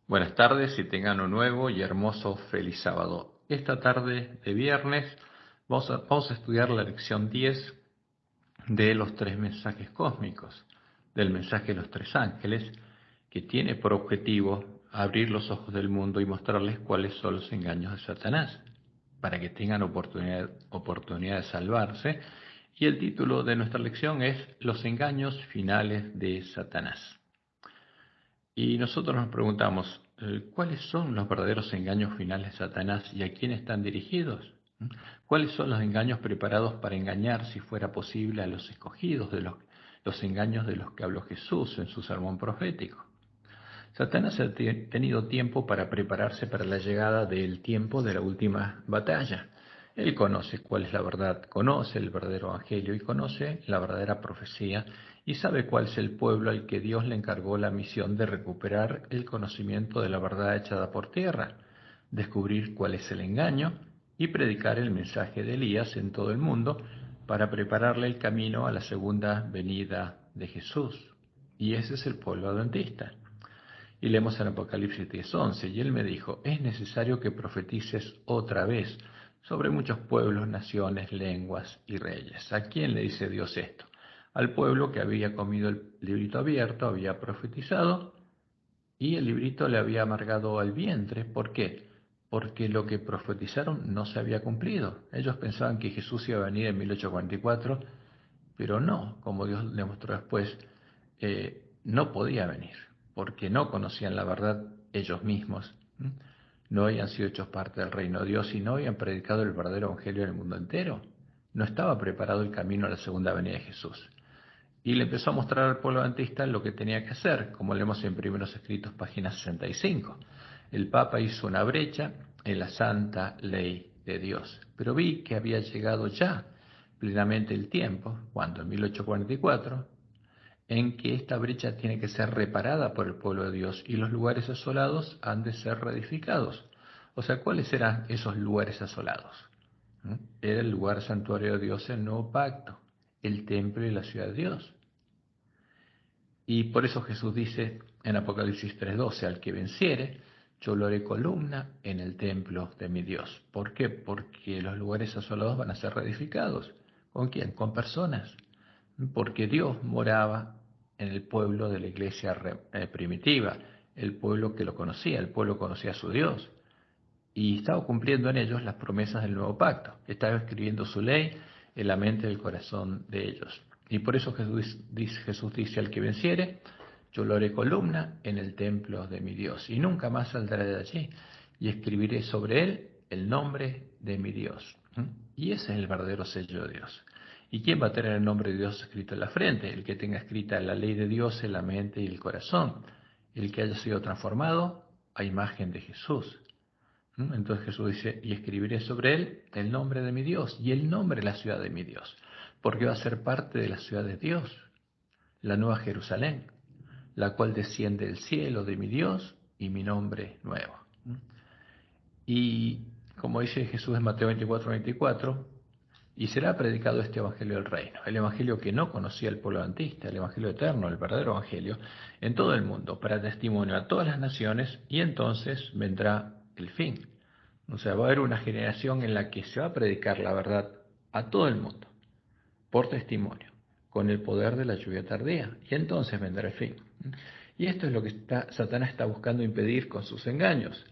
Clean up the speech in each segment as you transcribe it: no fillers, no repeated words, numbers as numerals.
Buenas tardes y tengan un nuevo y hermoso feliz sábado. Esta tarde de viernes vamos a estudiar la lección 10 de los tres mensajes cósmicos, del mensaje de los tres ángeles, que tiene por objetivo abrir los ojos del mundo y mostrarles cuáles son los engaños de Satanás, para que tengan oportunidad de salvarse. Y el título de nuestra lección es Los engaños finales de Satanás. Y nosotros nos preguntamos, ¿cuáles son los verdaderos engaños finales de Satanás y a quién están dirigidos? ¿Cuáles son los engaños preparados para engañar, si fuera posible, a los escogidos, los engaños de los que habló Jesús en su sermón profético? Satanás ha tenido tiempo para prepararse para la llegada del tiempo de la última batalla. Él conoce cuál es la verdad, conoce el verdadero evangelio y conoce la verdadera profecía y sabe cuál es el pueblo al que Dios le encargó la misión de recuperar el conocimiento de la verdad echada por tierra, descubrir cuál es el engaño y predicar el mensaje de Elías en todo el mundo para prepararle el camino a la segunda venida de Jesús. Y ese es el pueblo adventista. Y leemos en Apocalipsis 10:11, y él me dijo, es necesario que profetices otra vez sobre muchos pueblos, naciones, lenguas y reyes. ¿A quién le dice Dios esto? Al pueblo que había comido el librito abierto, había profetizado, y el librito le había amargado al vientre. ¿Por qué? Porque lo que profetizaron no se había cumplido. Ellos pensaban que Jesús iba a venir en 1844, pero no, como Dios le mostró después, no podía venir, porque no conocían la verdad ellos mismos. No habían sido hechos parte del reino de Dios y no habían predicado el verdadero evangelio en el mundo entero. No estaba preparado el camino a la segunda venida de Jesús. Y le empezó a mostrar al pueblo adventista lo que tenía que hacer, como leemos en Primeros Escritos, página 65. El Papa hizo una brecha en la santa ley de Dios, pero vi que había llegado ya plenamente el tiempo, cuando en 1844, en que esta brecha tiene que ser reparada por el pueblo de Dios y los lugares asolados han de ser reedificados. O sea, ¿cuáles eran esos lugares asolados? Era el lugar santuario de Dios, el nuevo pacto, el templo y la ciudad de Dios. Y por eso Jesús dice en Apocalipsis 3:12, al que venciere, yo lo haré columna en el templo de mi Dios. ¿Por qué? Porque los lugares asolados van a ser reedificados. ¿Con quién? Con personas. Porque Dios moraba en el pueblo de la iglesia primitiva, el pueblo que lo conocía, el pueblo conocía a su Dios. Y estaba cumpliendo en ellos las promesas del nuevo pacto. Estaba escribiendo su ley en la mente y el corazón de ellos. Y por eso Jesús dice, al que venciere, yo lo haré columna en el templo de mi Dios, y nunca más saldré de allí, y escribiré sobre él el nombre de mi Dios. Y ese es el verdadero sello de Dios. ¿Y quién va a tener el nombre de Dios escrito en la frente? El que tenga escrita la ley de Dios en la mente y el corazón. El que haya sido transformado a imagen de Jesús. Entonces Jesús dice, y escribiré sobre él el nombre de mi Dios y el nombre de la ciudad de mi Dios, porque va a ser parte de la ciudad de Dios, la nueva Jerusalén, la cual desciende del cielo de mi Dios y mi nombre nuevo. Y como dice Jesús en Mateo 24:24, y será predicado este evangelio del reino, el evangelio que no conocía el pueblo adventista, el evangelio eterno, el verdadero evangelio, en todo el mundo, para testimonio a todas las naciones, y entonces vendrá el fin. O sea, va a haber una generación en la que se va a predicar la verdad a todo el mundo, por testimonio, con el poder de la lluvia tardía, y entonces vendrá el fin. Y esto es lo que Satanás está buscando impedir con sus engaños.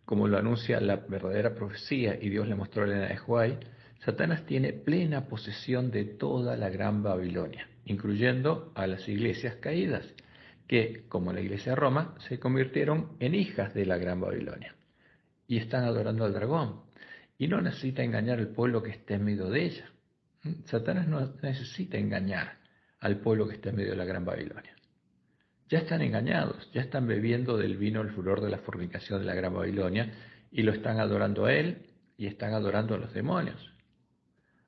Como lo anuncia la verdadera profecía y Dios le mostró a Elena de White, Satanás tiene plena posesión de toda la gran Babilonia, incluyendo a las iglesias caídas, que, como la iglesia de Roma, se convirtieron en hijas de la gran Babilonia y están adorando al dragón. Y no necesita engañar al pueblo que está en medio de ella. Satanás no necesita engañar al pueblo que está en medio de la gran Babilonia. Ya están engañados, ya están bebiendo del vino el furor de la fornicación de la gran Babilonia y lo están adorando a él y están adorando a los demonios.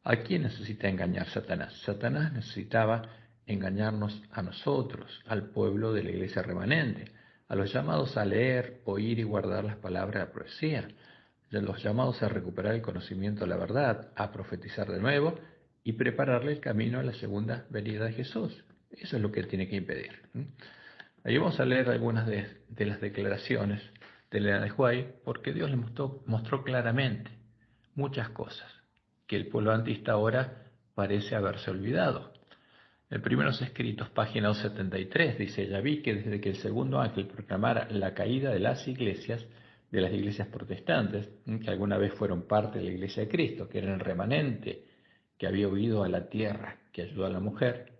¿A quién necesita engañar Satanás? Satanás necesitaba engañarnos a nosotros, al pueblo de la iglesia remanente, a los llamados a leer, oír y guardar las palabras de la profecía, de los llamados a recuperar el conocimiento de la verdad, a profetizar de nuevo y prepararle el camino a la segunda venida de Jesús. Eso es lo que él tiene que impedir. Ahí vamos a leer algunas de las declaraciones de Elena de White, porque Dios le mostró claramente muchas cosas que el pueblo adventista ahora parece haberse olvidado. En Primeros Escritos, página 273, dice: ya vi que desde que el segundo ángel proclamara la caída de las iglesias protestantes, que alguna vez fueron parte de la iglesia de Cristo, que eran el remanente que había huido a la tierra, que ayudó a la mujer,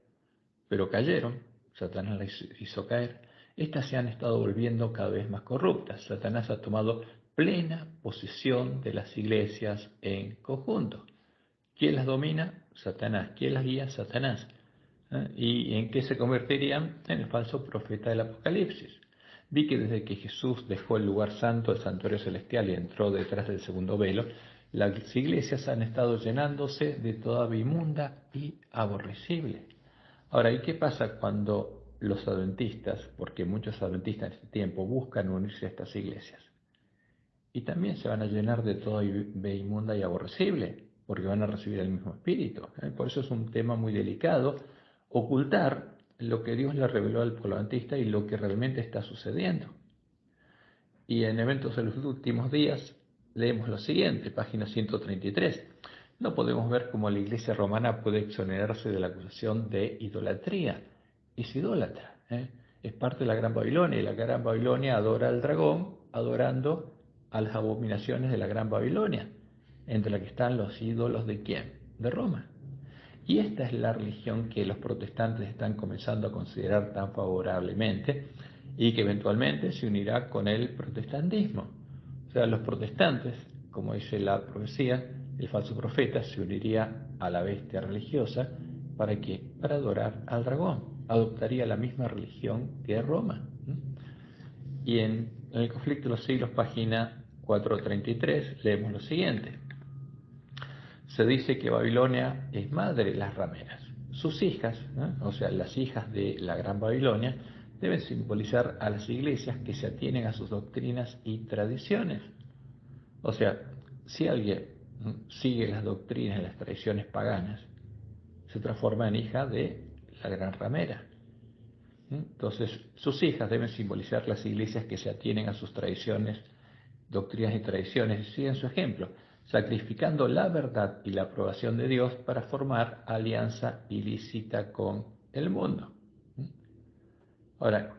pero cayeron, Satanás las hizo caer, estas se han estado volviendo cada vez más corruptas. Satanás ha tomado plena posesión de las iglesias en conjunto. ¿Quién las domina? Satanás. ¿Quién las guía? Satanás. ¿Y en qué se convertirían? En el falso profeta del Apocalipsis. Vi que desde que Jesús dejó el lugar santo, el santuario celestial, y entró detrás del segundo velo, las iglesias han estado llenándose de toda inmunda y aborrecible. Ahora, ¿y qué pasa cuando los adventistas, porque muchos adventistas en este tiempo buscan unirse a estas iglesias? Y también se van a llenar de toda inmunda y aborrecible, porque van a recibir el mismo espíritu. Por eso es un tema muy delicado, ocultar lo que Dios le reveló al pueblo adventista y lo que realmente está sucediendo. Y en Eventos de los Últimos Días leemos lo siguiente, página 133. No podemos ver cómo la Iglesia romana puede exonerarse de la acusación de idolatría. Es idólatra, es parte de la Gran Babilonia, y la Gran Babilonia adora al dragón, adorando a las abominaciones de la Gran Babilonia, entre las que están los ídolos de ¿quién? De Roma. Y esta es la religión que los protestantes están comenzando a considerar tan favorablemente y que eventualmente se unirá con el protestantismo. O sea, los protestantes, como dice la profecía, el falso profeta se uniría a la bestia religiosa. ¿Para qué? Para adorar al dragón. Adoptaría la misma religión que Roma. Y en el conflicto de los siglos, página 433, leemos lo siguiente. Se dice que Babilonia es madre de las rameras. Sus hijas, o sea, las hijas de la Gran Babilonia, deben simbolizar a las iglesias que se atienen a sus doctrinas y tradiciones. O sea, si alguien sigue las doctrinas y las tradiciones paganas, se transforma en hija de la gran ramera. Entonces, sus hijas deben simbolizar las iglesias que se atienen a sus tradiciones, doctrinas y tradiciones, y siguen su ejemplo, sacrificando la verdad y la aprobación de Dios para formar alianza ilícita con el mundo. Ahora,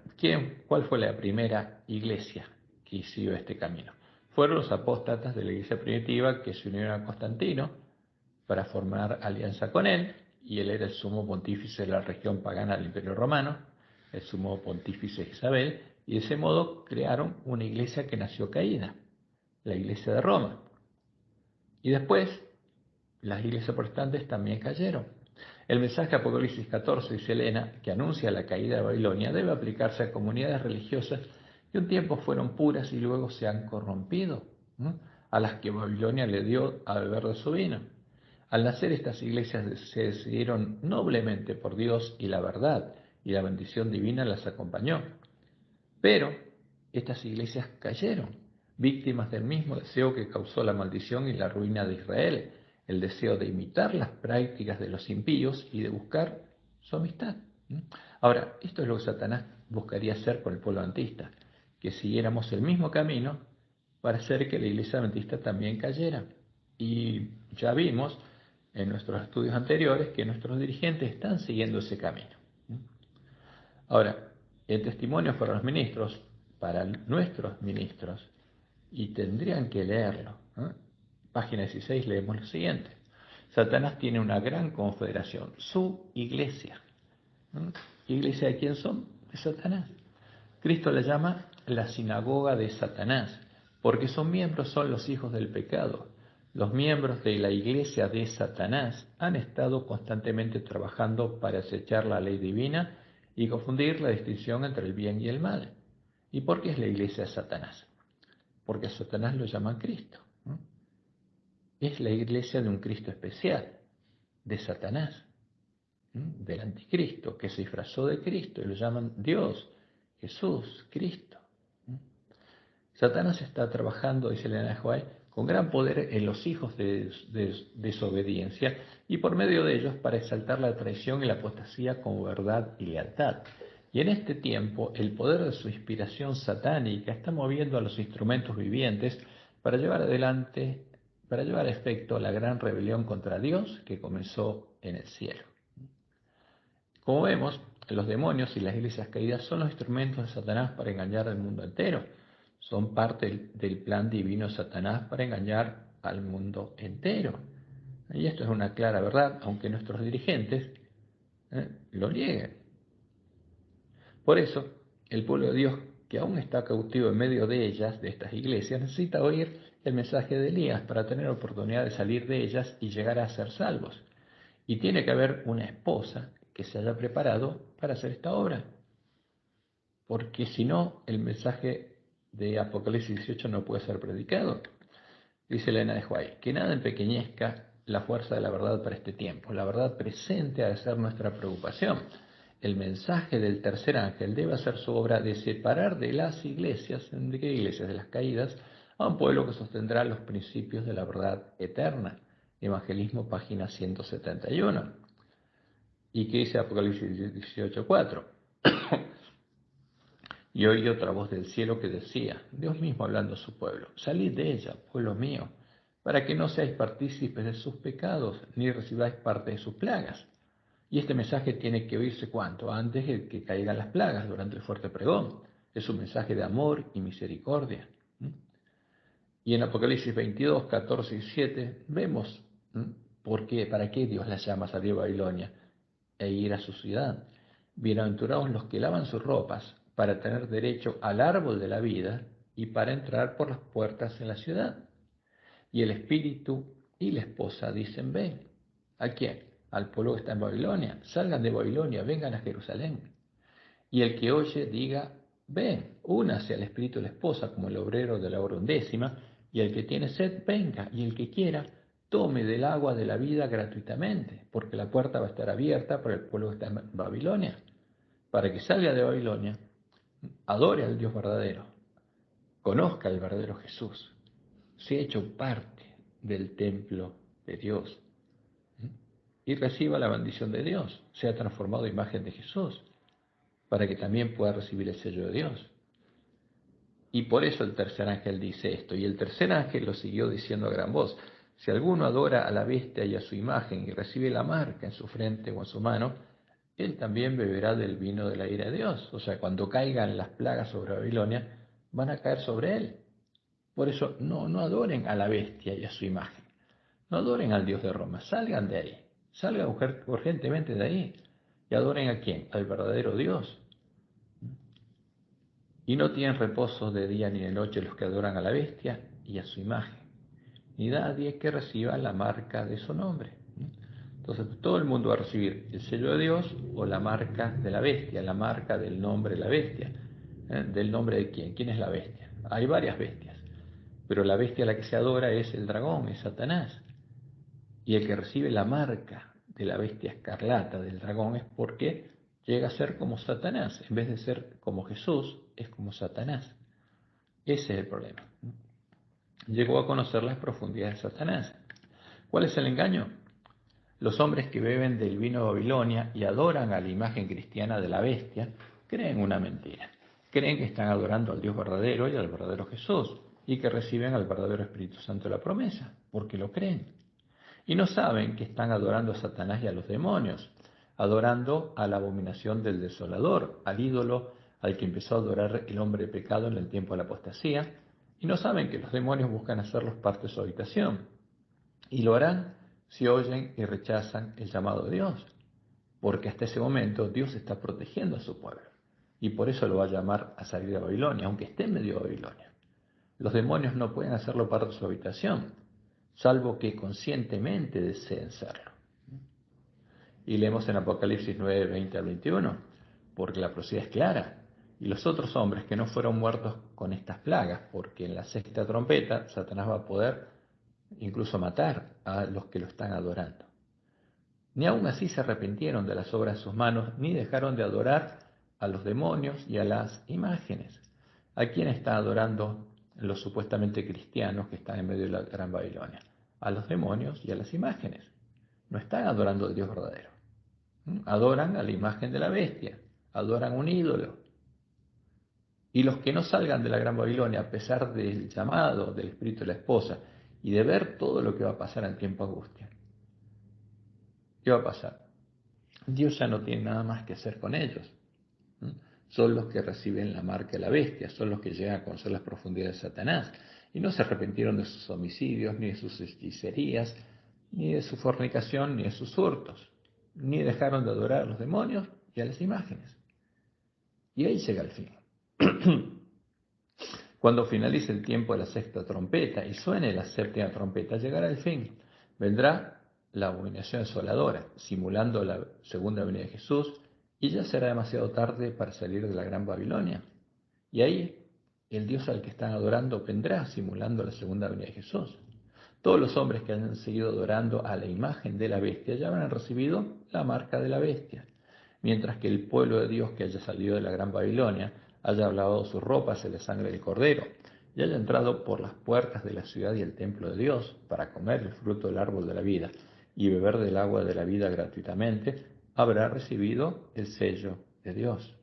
¿cuál fue la primera iglesia que siguió este camino? Fueron los apóstatas de la iglesia primitiva que se unieron a Constantino para formar alianza con él, y él era el sumo pontífice de la región pagana del Imperio Romano, el sumo pontífice Isabel, y de ese modo crearon una iglesia que nació caída, la iglesia de Roma. Y después, las iglesias protestantes también cayeron. El mensaje Apocalipsis 14, dice Elena, que anuncia la caída de Babilonia, debe aplicarse a comunidades religiosas que un tiempo fueron puras y luego se han corrompido, a las que Babilonia le dio a beber de su vino. Al nacer, estas iglesias se decidieron noblemente por Dios y la verdad, y la bendición divina las acompañó. Pero estas iglesias cayeron, víctimas del mismo deseo que causó la maldición y la ruina de Israel, el deseo de imitar las prácticas de los impíos y de buscar su amistad. Ahora, esto es lo que Satanás buscaría hacer con el pueblo adventista, que siguiéramos el mismo camino para hacer que la iglesia adventista también cayera. Y ya vimos en nuestros estudios anteriores que nuestros dirigentes están siguiendo ese camino. Ahora, el testimonio para los ministros, para nuestros ministros, y tendrían que leerlo. Página 16 leemos lo siguiente. Satanás tiene una gran confederación, su iglesia. ¿Iglesia de quién son? De Satanás. Cristo la llama la sinagoga de Satanás, porque son los hijos del pecado. Los miembros de la iglesia de Satanás han estado constantemente trabajando para acechar la ley divina y confundir la distinción entre el bien y el mal. ¿Y por qué es la iglesia de Satanás? Porque a Satanás lo llaman Cristo. Es la iglesia de un Cristo especial, de Satanás, del anticristo, que se disfrazó de Cristo y lo llaman Dios, Jesús, Cristo. Satanás está trabajando, dice Elena de White, con gran poder en los hijos de desobediencia y por medio de ellos para exaltar la traición y la apostasía como verdad y lealtad. Y en este tiempo, el poder de su inspiración satánica está moviendo a los instrumentos vivientes para llevar adelante, para llevar a efecto la gran rebelión contra Dios que comenzó en el cielo. Como vemos, los demonios y las iglesias caídas son los instrumentos de Satanás para engañar al mundo entero. Son parte del plan divino de Satanás para engañar al mundo entero. Y esto es una clara verdad, aunque nuestros dirigentes lo nieguen. Por eso, el pueblo de Dios, que aún está cautivo en medio de ellas, de estas iglesias, necesita oír el mensaje de Elías para tener oportunidad de salir de ellas y llegar a ser salvos. Y tiene que haber una esposa que se haya preparado para hacer esta obra, porque si no, el mensaje de Apocalipsis 18 no puede ser predicado. Dice Elena de White, que nada empequeñezca la fuerza de la verdad para este tiempo. La verdad presente ha de ser nuestra preocupación. El mensaje del tercer ángel debe hacer su obra de separar de las iglesias, ¿de qué iglesias? De las caídas, a un pueblo que sostendrá los principios de la verdad eterna. Evangelismo, página 171. ¿Y qué dice Apocalipsis 18:4? Y oí otra voz del cielo que decía, Dios mismo hablando a su pueblo, salid de ella, pueblo mío, para que no seáis partícipes de sus pecados, ni recibáis parte de sus plagas. Y este mensaje tiene que oírse cuanto antes de que caigan las plagas durante el fuerte pregón. Es un mensaje de amor y misericordia. Y en Apocalipsis 22, 14 y 7 vemos para qué Dios las llama a salir a Babilonia e ir a su ciudad. Bienaventurados los que lavan sus ropas para tener derecho al árbol de la vida y para entrar por las puertas en la ciudad. Y el espíritu y la esposa dicen, ven. ¿A quién? Al pueblo que está en Babilonia. Salgan de Babilonia, vengan a Jerusalén. Y el que oye diga, ven, únase al espíritu de la esposa como el obrero de la hora undécima, y el que tiene sed, venga, y el que quiera, tome del agua de la vida gratuitamente, porque la puerta va a estar abierta para el pueblo que está en Babilonia, para que salga de Babilonia, adore al Dios verdadero, conozca al verdadero Jesús, sea hecho parte del templo de Dios y reciba la bendición de Dios, sea transformado en imagen de Jesús, para que también pueda recibir el sello de Dios. Y por eso el tercer ángel dice esto. Y el tercer ángel lo siguió diciendo a gran voz, si alguno adora a la bestia y a su imagen y recibe la marca en su frente o en su mano, él también beberá del vino de la ira de Dios. O sea, cuando caigan las plagas sobre Babilonia, van a caer sobre él. Por eso no adoren a la bestia y a su imagen. No adoren al Dios de Roma. Salgan de ahí. Salgan urgentemente de ahí. ¿Y adoren a quién? Al verdadero Dios. Y no tienen reposo de día ni de noche los que adoran a la bestia y a su imagen, ni nadie que reciba la marca de su nombre. Entonces todo el mundo va a recibir el sello de Dios o la marca de la bestia, la marca del nombre de la bestia. ¿Del nombre de quién? ¿Quién es la bestia? Hay varias bestias, pero la bestia a la que se adora es el dragón, es Satanás. Y el que recibe la marca de la bestia escarlata del dragón es porque llega a ser como Satanás. En vez de ser como Jesús, es como Satanás. Ese es el problema. Llegó a conocer las profundidades de Satanás. ¿Cuál es el engaño? Los hombres que beben del vino de Babilonia y adoran a la imagen cristiana de la bestia, creen una mentira. Creen que están adorando al Dios verdadero y al verdadero Jesús, y que reciben al verdadero Espíritu Santo de la promesa, porque lo creen. Y no saben que están adorando a Satanás y a los demonios, adorando a la abominación del desolador, al ídolo al que empezó a adorar el hombre de pecado en el tiempo de la apostasía, y no saben que los demonios buscan hacerlos parte de su habitación, y lo harán si oyen y rechazan el llamado de Dios, porque hasta ese momento Dios está protegiendo a su pueblo, y por eso lo va a llamar a salir de Babilonia, aunque esté en medio de Babilonia. Los demonios no pueden hacerlo parte de su habitación, salvo que conscientemente deseen serlo. Y leemos en Apocalipsis 9, 20 al 21, porque la profecía es clara. Y los otros hombres que no fueron muertos con estas plagas, porque en la sexta trompeta Satanás va a poder incluso matar a los que lo están adorando. Ni aun así se arrepintieron de las obras de sus manos, ni dejaron de adorar a los demonios y a las imágenes. ¿A quién están adorando los supuestamente cristianos que están en medio de la Gran Babilonia? A los demonios y a las imágenes. No están adorando al Dios verdadero. Adoran a la imagen de la bestia, adoran un ídolo. Y los que no salgan de la Gran Babilonia, a pesar del llamado del espíritu de la esposa y de ver todo lo que va a pasar en tiempo de angustia, ¿qué va a pasar? Dios ya no tiene nada más que hacer con ellos. Son los que reciben la marca de la bestia, son los que llegan a conocer las profundidades de Satanás y no se arrepintieron de sus homicidios, ni de sus hechicerías, ni de su fornicación, ni de sus hurtos, ni dejaron de adorar a los demonios y a las imágenes. Y ahí llega el fin. Cuando finalice el tiempo de la sexta trompeta y suene la séptima trompeta, llegará el fin. Vendrá la abominación desoladora, simulando la segunda venida de Jesús, y ya será demasiado tarde para salir de la Gran Babilonia. Y ahí el Dios al que están adorando vendrá, simulando la segunda venida de Jesús. Todos los hombres que hayan seguido adorando a la imagen de la bestia ya habrán recibido la marca de la bestia, mientras que el pueblo de Dios que haya salido de la Gran Babilonia haya lavado sus ropas en la sangre del Cordero y haya entrado por las puertas de la ciudad y el templo de Dios para comer el fruto del árbol de la vida y beber del agua de la vida gratuitamente, habrá recibido el sello de Dios.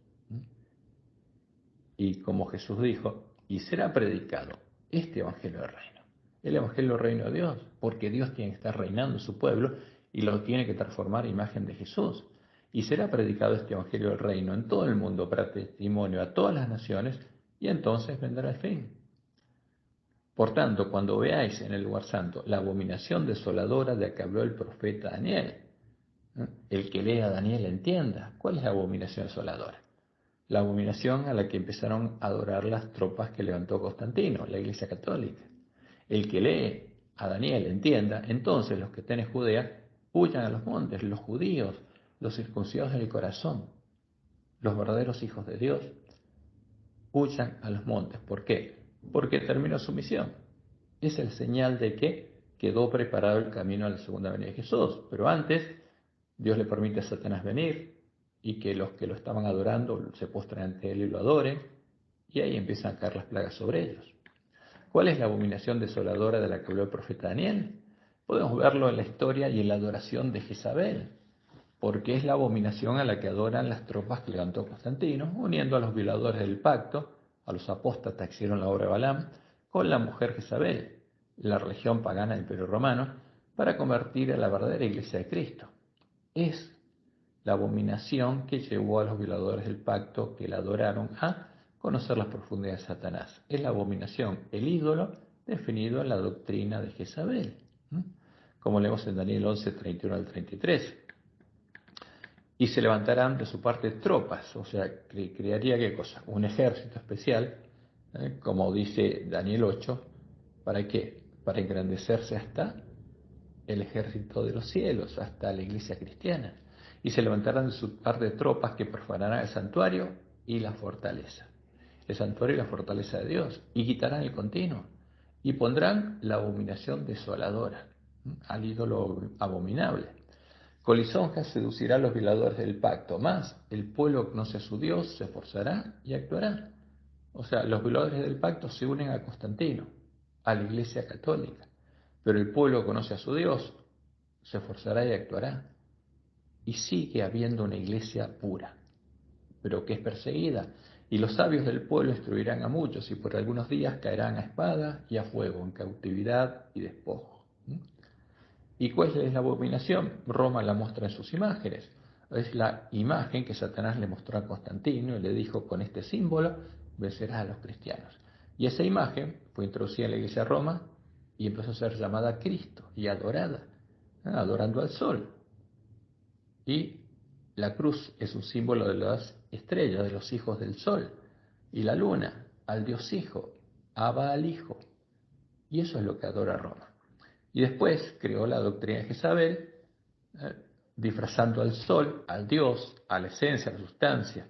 Y como Jesús dijo, y será predicado este Evangelio del Reino, el Evangelio del Reino de Dios, porque Dios tiene que estar reinando en su pueblo y lo tiene que transformar a imagen de Jesús. Y será predicado este Evangelio del Reino en todo el mundo para testimonio a todas las naciones, y entonces vendrá el fin. Por tanto, cuando veáis en el lugar santo la abominación desoladora de la que habló el profeta Daniel, el que lea a Daniel entienda cuál es la abominación desoladora. La abominación a la que empezaron a adorar las tropas que levantó Constantino, la Iglesia Católica. El que lee a Daniel entienda, entonces los que estén en Judea huyan a los montes, los judíos, los circuncidados en el corazón, los verdaderos hijos de Dios, huyan a los montes. ¿Por qué? Porque terminó su misión. Es el señal de que quedó preparado el camino a la segunda venida de Jesús. Pero antes, Dios le permite a Satanás venir y que los que lo estaban adorando se postren ante él y lo adoren, y ahí empiezan a caer las plagas sobre ellos. ¿Cuál es la abominación desoladora de la que habló el profeta Daniel? Podemos verlo en la historia y en la adoración de Jezabel, porque es la abominación a la que adoran las tropas que levantó Constantino, uniendo a los violadores del pacto, a los apóstatas que hicieron la obra de Balaam, con la mujer Jezabel, la religión pagana del Imperio Romano, para convertir a la verdadera iglesia de Cristo. Es la abominación que llevó a los violadores del pacto que la adoraron a conocer las profundidades de Satanás. Es la abominación, el ídolo definido en la doctrina de Jezabel, como leemos en Daniel 11, 31 al 33. Y se levantarán de su parte tropas, o sea, crearía ¿qué cosa? Un ejército especial, como dice Daniel 8, ¿para qué? Para engrandecerse hasta el ejército de los cielos, hasta la iglesia cristiana. Y se levantarán de su parte tropas que profanarán el santuario y la fortaleza. El santuario y la fortaleza de Dios. Y quitarán el continuo. Y pondrán la abominación desoladora, al ídolo abominable. Con lisonjas seducirá a los violadores del pacto. Más, el pueblo que conoce a su Dios se esforzará y actuará. O sea, los violadores del pacto se unen a Constantino, a la iglesia católica. Pero el pueblo conoce a su Dios, se esforzará y actuará. Y sigue habiendo una iglesia pura, pero que es perseguida. Y los sabios del pueblo instruirán a muchos y por algunos días caerán a espada y a fuego, en cautividad y despojo. ¿Y cuál es la abominación? Roma la muestra en sus imágenes. Es la imagen que Satanás le mostró a Constantino y le dijo, con este símbolo vencerás a los cristianos. Y esa imagen fue introducida en la iglesia de Roma y empezó a ser llamada Cristo y adorada, adorando al sol. Y la cruz es un símbolo de las estrellas, de los hijos del sol. Y la luna, al Dios Hijo, a Baal Hijo. Y eso es lo que adora Roma. Y después creó la doctrina de Jezabel, disfrazando al sol, al Dios, a la esencia, a la sustancia,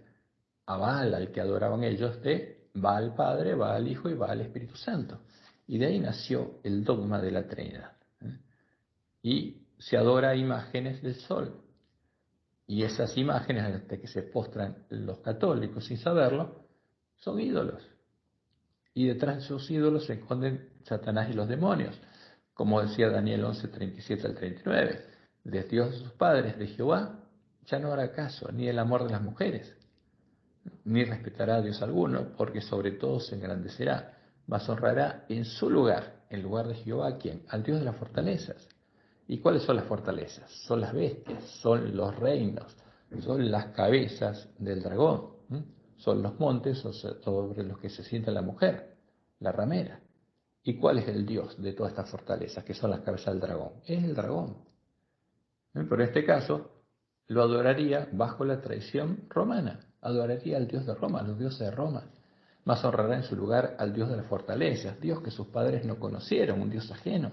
a Baal, al que adoraban ellos, de Baal Padre, Baal Hijo y Baal Espíritu Santo. Y de ahí nació el dogma de la Trinidad. Y se adora imágenes del sol. Y esas imágenes, hasta que se postran los católicos sin saberlo, son ídolos. Y detrás de esos ídolos se esconden Satanás y los demonios. Como decía Daniel 11, 37 al 39. De Dios de sus padres, de Jehová, ya no hará caso, ni el amor de las mujeres, ni respetará a Dios alguno, porque sobre todo se engrandecerá, mas honrará en su lugar, en lugar de Jehová, ¿a quién? Al Dios de las fortalezas. ¿Y cuáles son las fortalezas? Son las bestias, son los reinos, son las cabezas del dragón, son los montes sobre los que se sienta la mujer, la ramera. ¿Y cuál es el Dios de todas estas fortalezas, que son las cabezas del dragón? Es el dragón. Pero en este caso lo adoraría bajo la tradición romana, adoraría al dios de Roma, a los dioses de Roma, más honrará en su lugar al dios de las fortalezas, Dios que sus padres no conocieron, un dios ajeno.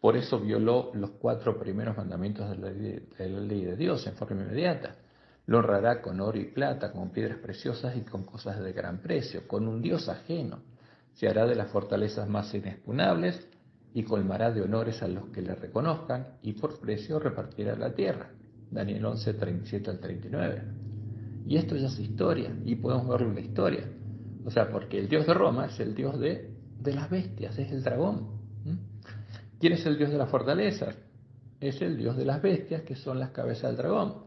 Por eso violó los 4 primeros mandamientos de la ley de Dios en forma inmediata. Lo honrará con oro y plata, con piedras preciosas y con cosas de gran precio, con un dios ajeno. Se hará de las fortalezas más inexpugnables y colmará de honores a los que le reconozcan, y por precio repartirá la tierra. Daniel 11, 37 al 39. Y esto ya es historia, y podemos verlo en la historia. O sea, porque el dios de Roma es el dios de las bestias, es el dragón. ¿Quién es el dios de las fortalezas? Es el dios de las bestias, que son las cabezas del dragón.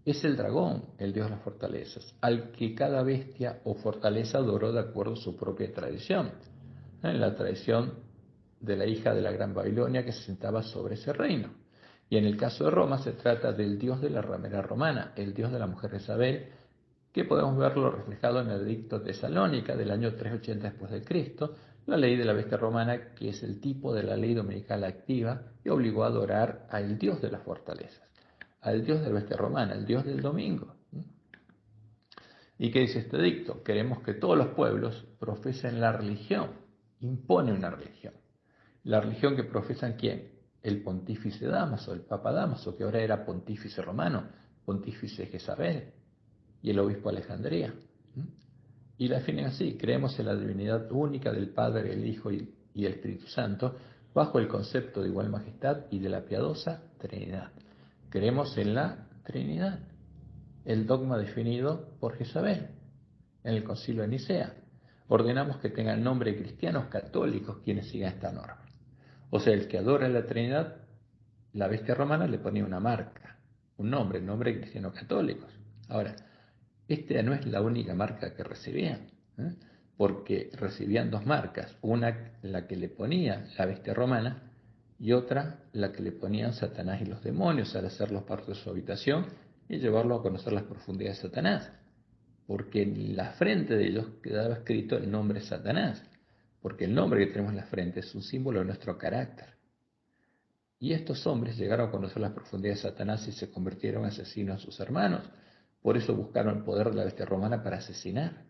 Es el dragón, el dios de las fortalezas, al que cada bestia o fortaleza adoró de acuerdo a su propia tradición. En la tradición de la hija de la Gran Babilonia que se sentaba sobre ese reino. Y en el caso de Roma se trata del dios de la ramera romana, el dios de la mujer Isabel, que podemos verlo reflejado en el edicto tesalónica del año 380 después de Cristo, la ley de la bestia romana, que es el tipo de la ley dominical activa, que obligó a adorar al dios de las fortalezas, al dios de la bestia romana, el dios del domingo. ¿Y qué dice este edicto? Queremos que todos los pueblos profesen la religión, impone una religión. La religión que profesan ¿quién? El pontífice Dámaso, el papa Dámaso, que ahora era pontífice romano, pontífice Jezabel, y el obispo de Alejandría. Y la definen así: creemos en la divinidad única del Padre, el Hijo y el Espíritu Santo, bajo el concepto de igual majestad y de la piadosa Trinidad. Creemos en la Trinidad, el dogma definido por Jezabel en el Concilio de Nicea. Ordenamos que tengan nombre cristianos católicos quienes sigan esta norma. O sea, el que adora la Trinidad, la bestia romana le ponía una marca, un nombre, el nombre cristiano católicos. Ahora, esta no es la única marca que recibían, porque recibían 2 marcas, una la que le ponía la bestia romana y otra la que le ponían Satanás y los demonios al hacerlos parte de su habitación y llevarlo a conocer las profundidades de Satanás, porque en la frente de ellos quedaba escrito el nombre Satanás, porque el nombre que tenemos en la frente es un símbolo de nuestro carácter. Y estos hombres llegaron a conocer las profundidades de Satanás y se convirtieron en asesinos a sus hermanos. Por eso buscaron el poder de la bestia romana para asesinar.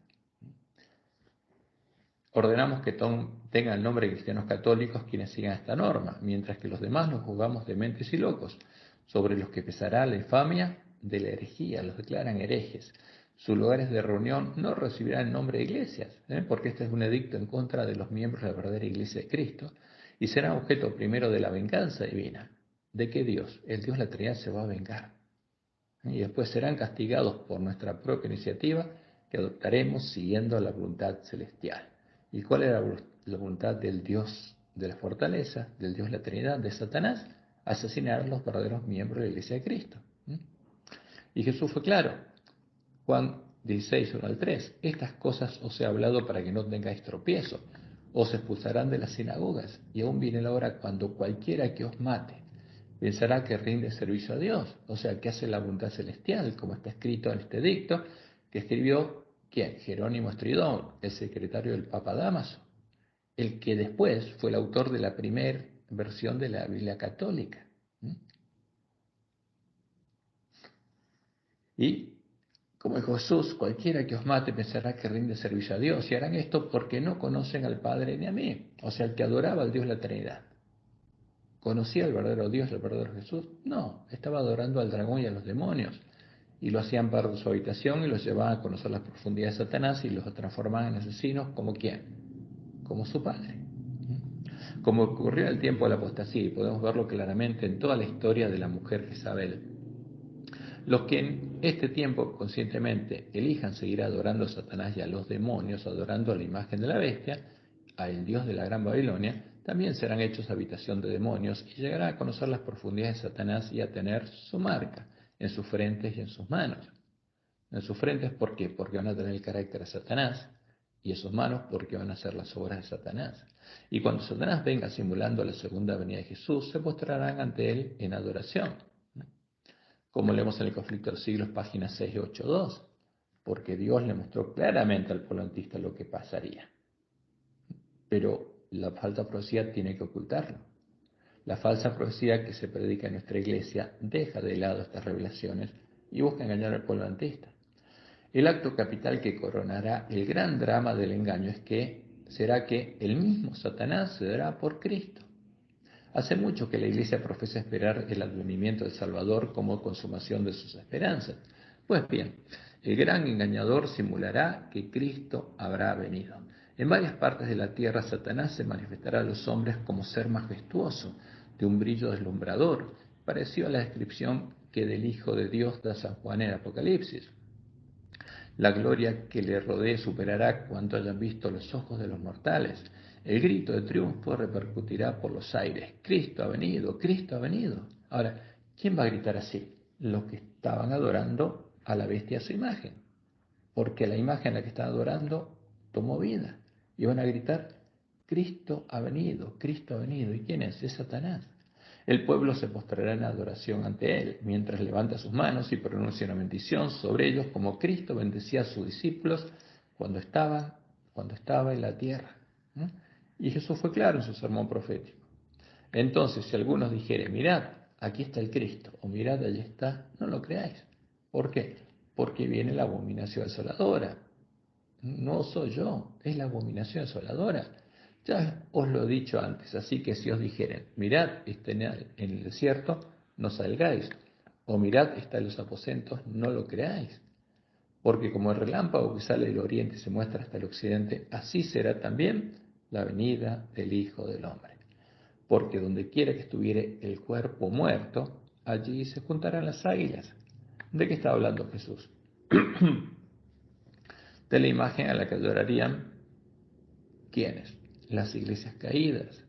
Ordenamos que tengan el nombre de cristianos católicos quienes sigan esta norma, mientras que los demás los juzgamos dementes y locos, sobre los que pesará la infamia de la herejía, los declaran herejes. Sus lugares de reunión no recibirán el nombre de iglesias, porque este es un edicto en contra de los miembros de la verdadera iglesia de Cristo, y serán objeto primero de la venganza divina. ¿De qué Dios? El Dios de la Trinidad se va a vengar. Y después serán castigados por nuestra propia iniciativa que adoptaremos siguiendo la voluntad celestial. ¿Y cuál era la voluntad del Dios de la fortaleza, del Dios de la Trinidad, de Satanás? Asesinar a los verdaderos miembros de la Iglesia de Cristo. Y Jesús fue claro. Juan 16, 1 al 3. Estas cosas os he hablado para que no tengáis tropiezo. Os expulsarán de las sinagogas, y aún viene la hora cuando cualquiera que os mate pensará que rinde servicio a Dios, o sea, que hace la voluntad celestial, como está escrito en este edicto, que escribió, ¿quién? Jerónimo Estridón, el secretario del Papa Dámaso, el que después fue el autor de la primera versión de la Biblia católica. Y, como dijo Jesús, cualquiera que os mate pensará que rinde servicio a Dios, y harán esto porque no conocen al Padre ni a mí, o sea, el que adoraba al Dios de la Trinidad. ¿Conocía al verdadero Dios, al verdadero Jesús? No, estaba adorando al dragón y a los demonios. Y lo hacían parte de su habitación y los llevaban a conocer las profundidades de Satanás y los transformaban en asesinos. ¿Como quién? Como su padre. Como ocurrió en el tiempo de la apostasía, y podemos verlo claramente en toda la historia de la mujer Jezabel. Los que en este tiempo conscientemente elijan seguir adorando a Satanás y a los demonios, adorando a la imagen de la bestia, al Dios de la Gran Babilonia, también serán hechos habitación de demonios y llegarán a conocer las profundidades de Satanás y a tener su marca en sus frentes y en sus manos. En sus frentes, ¿por qué? Porque van a tener el carácter de Satanás, y en sus manos porque van a hacer las obras de Satanás. Y cuando Satanás venga simulando la segunda venida de Jesús, se postrarán ante él en adoración. Como leemos en el conflicto de los siglos, páginas 6 y 8.2, porque Dios le mostró claramente al pueblo antista lo que pasaría. Pero la falsa profecía tiene que ocultarlo. La falsa profecía que se predica en nuestra iglesia deja de lado estas revelaciones y busca engañar al pueblo antista. El acto capital que coronará el gran drama del engaño será que el mismo Satanás se dará por Cristo. Hace mucho que la Iglesia profesa esperar el advenimiento del Salvador como consumación de sus esperanzas. Pues bien, el gran engañador simulará que Cristo habrá venido. En varias partes de la tierra, Satanás se manifestará a los hombres como ser majestuoso, de un brillo deslumbrador, parecido a la descripción que del Hijo de Dios da San Juan en Apocalipsis. La gloria que le rodee superará cuanto hayan visto los ojos de los mortales. El grito de triunfo repercutirá por los aires. Cristo ha venido, Cristo ha venido. Ahora, ¿quién va a gritar así? Los que estaban adorando a la bestia a su imagen. Porque la imagen a la que estaban adorando tomó vida. Y van a gritar, Cristo ha venido, Cristo ha venido. ¿Y quién es? Es Satanás. El pueblo se postrará en adoración ante él, mientras levanta sus manos y pronuncia una bendición sobre ellos, como Cristo bendecía a sus discípulos cuando estaba en la tierra. Y Jesús fue claro en su sermón profético. Entonces, si algunos dijeren, mirad, aquí está el Cristo, o mirad, allí está, no lo creáis. ¿Por qué? Porque viene la abominación asoladora. No soy yo, es la abominación asoladora. Ya os lo he dicho antes, así que si os dijeren, mirad, está en el desierto, no salgáis, o mirad, está en los aposentos, no lo creáis. Porque como el relámpago que sale del oriente y se muestra hasta el occidente, así será también la venida del Hijo del Hombre. Porque donde quiera que estuviere el cuerpo muerto, allí se juntarán las águilas. ¿De qué está hablando Jesús? De la imagen a la que adorarían, ¿quiénes? Las iglesias caídas.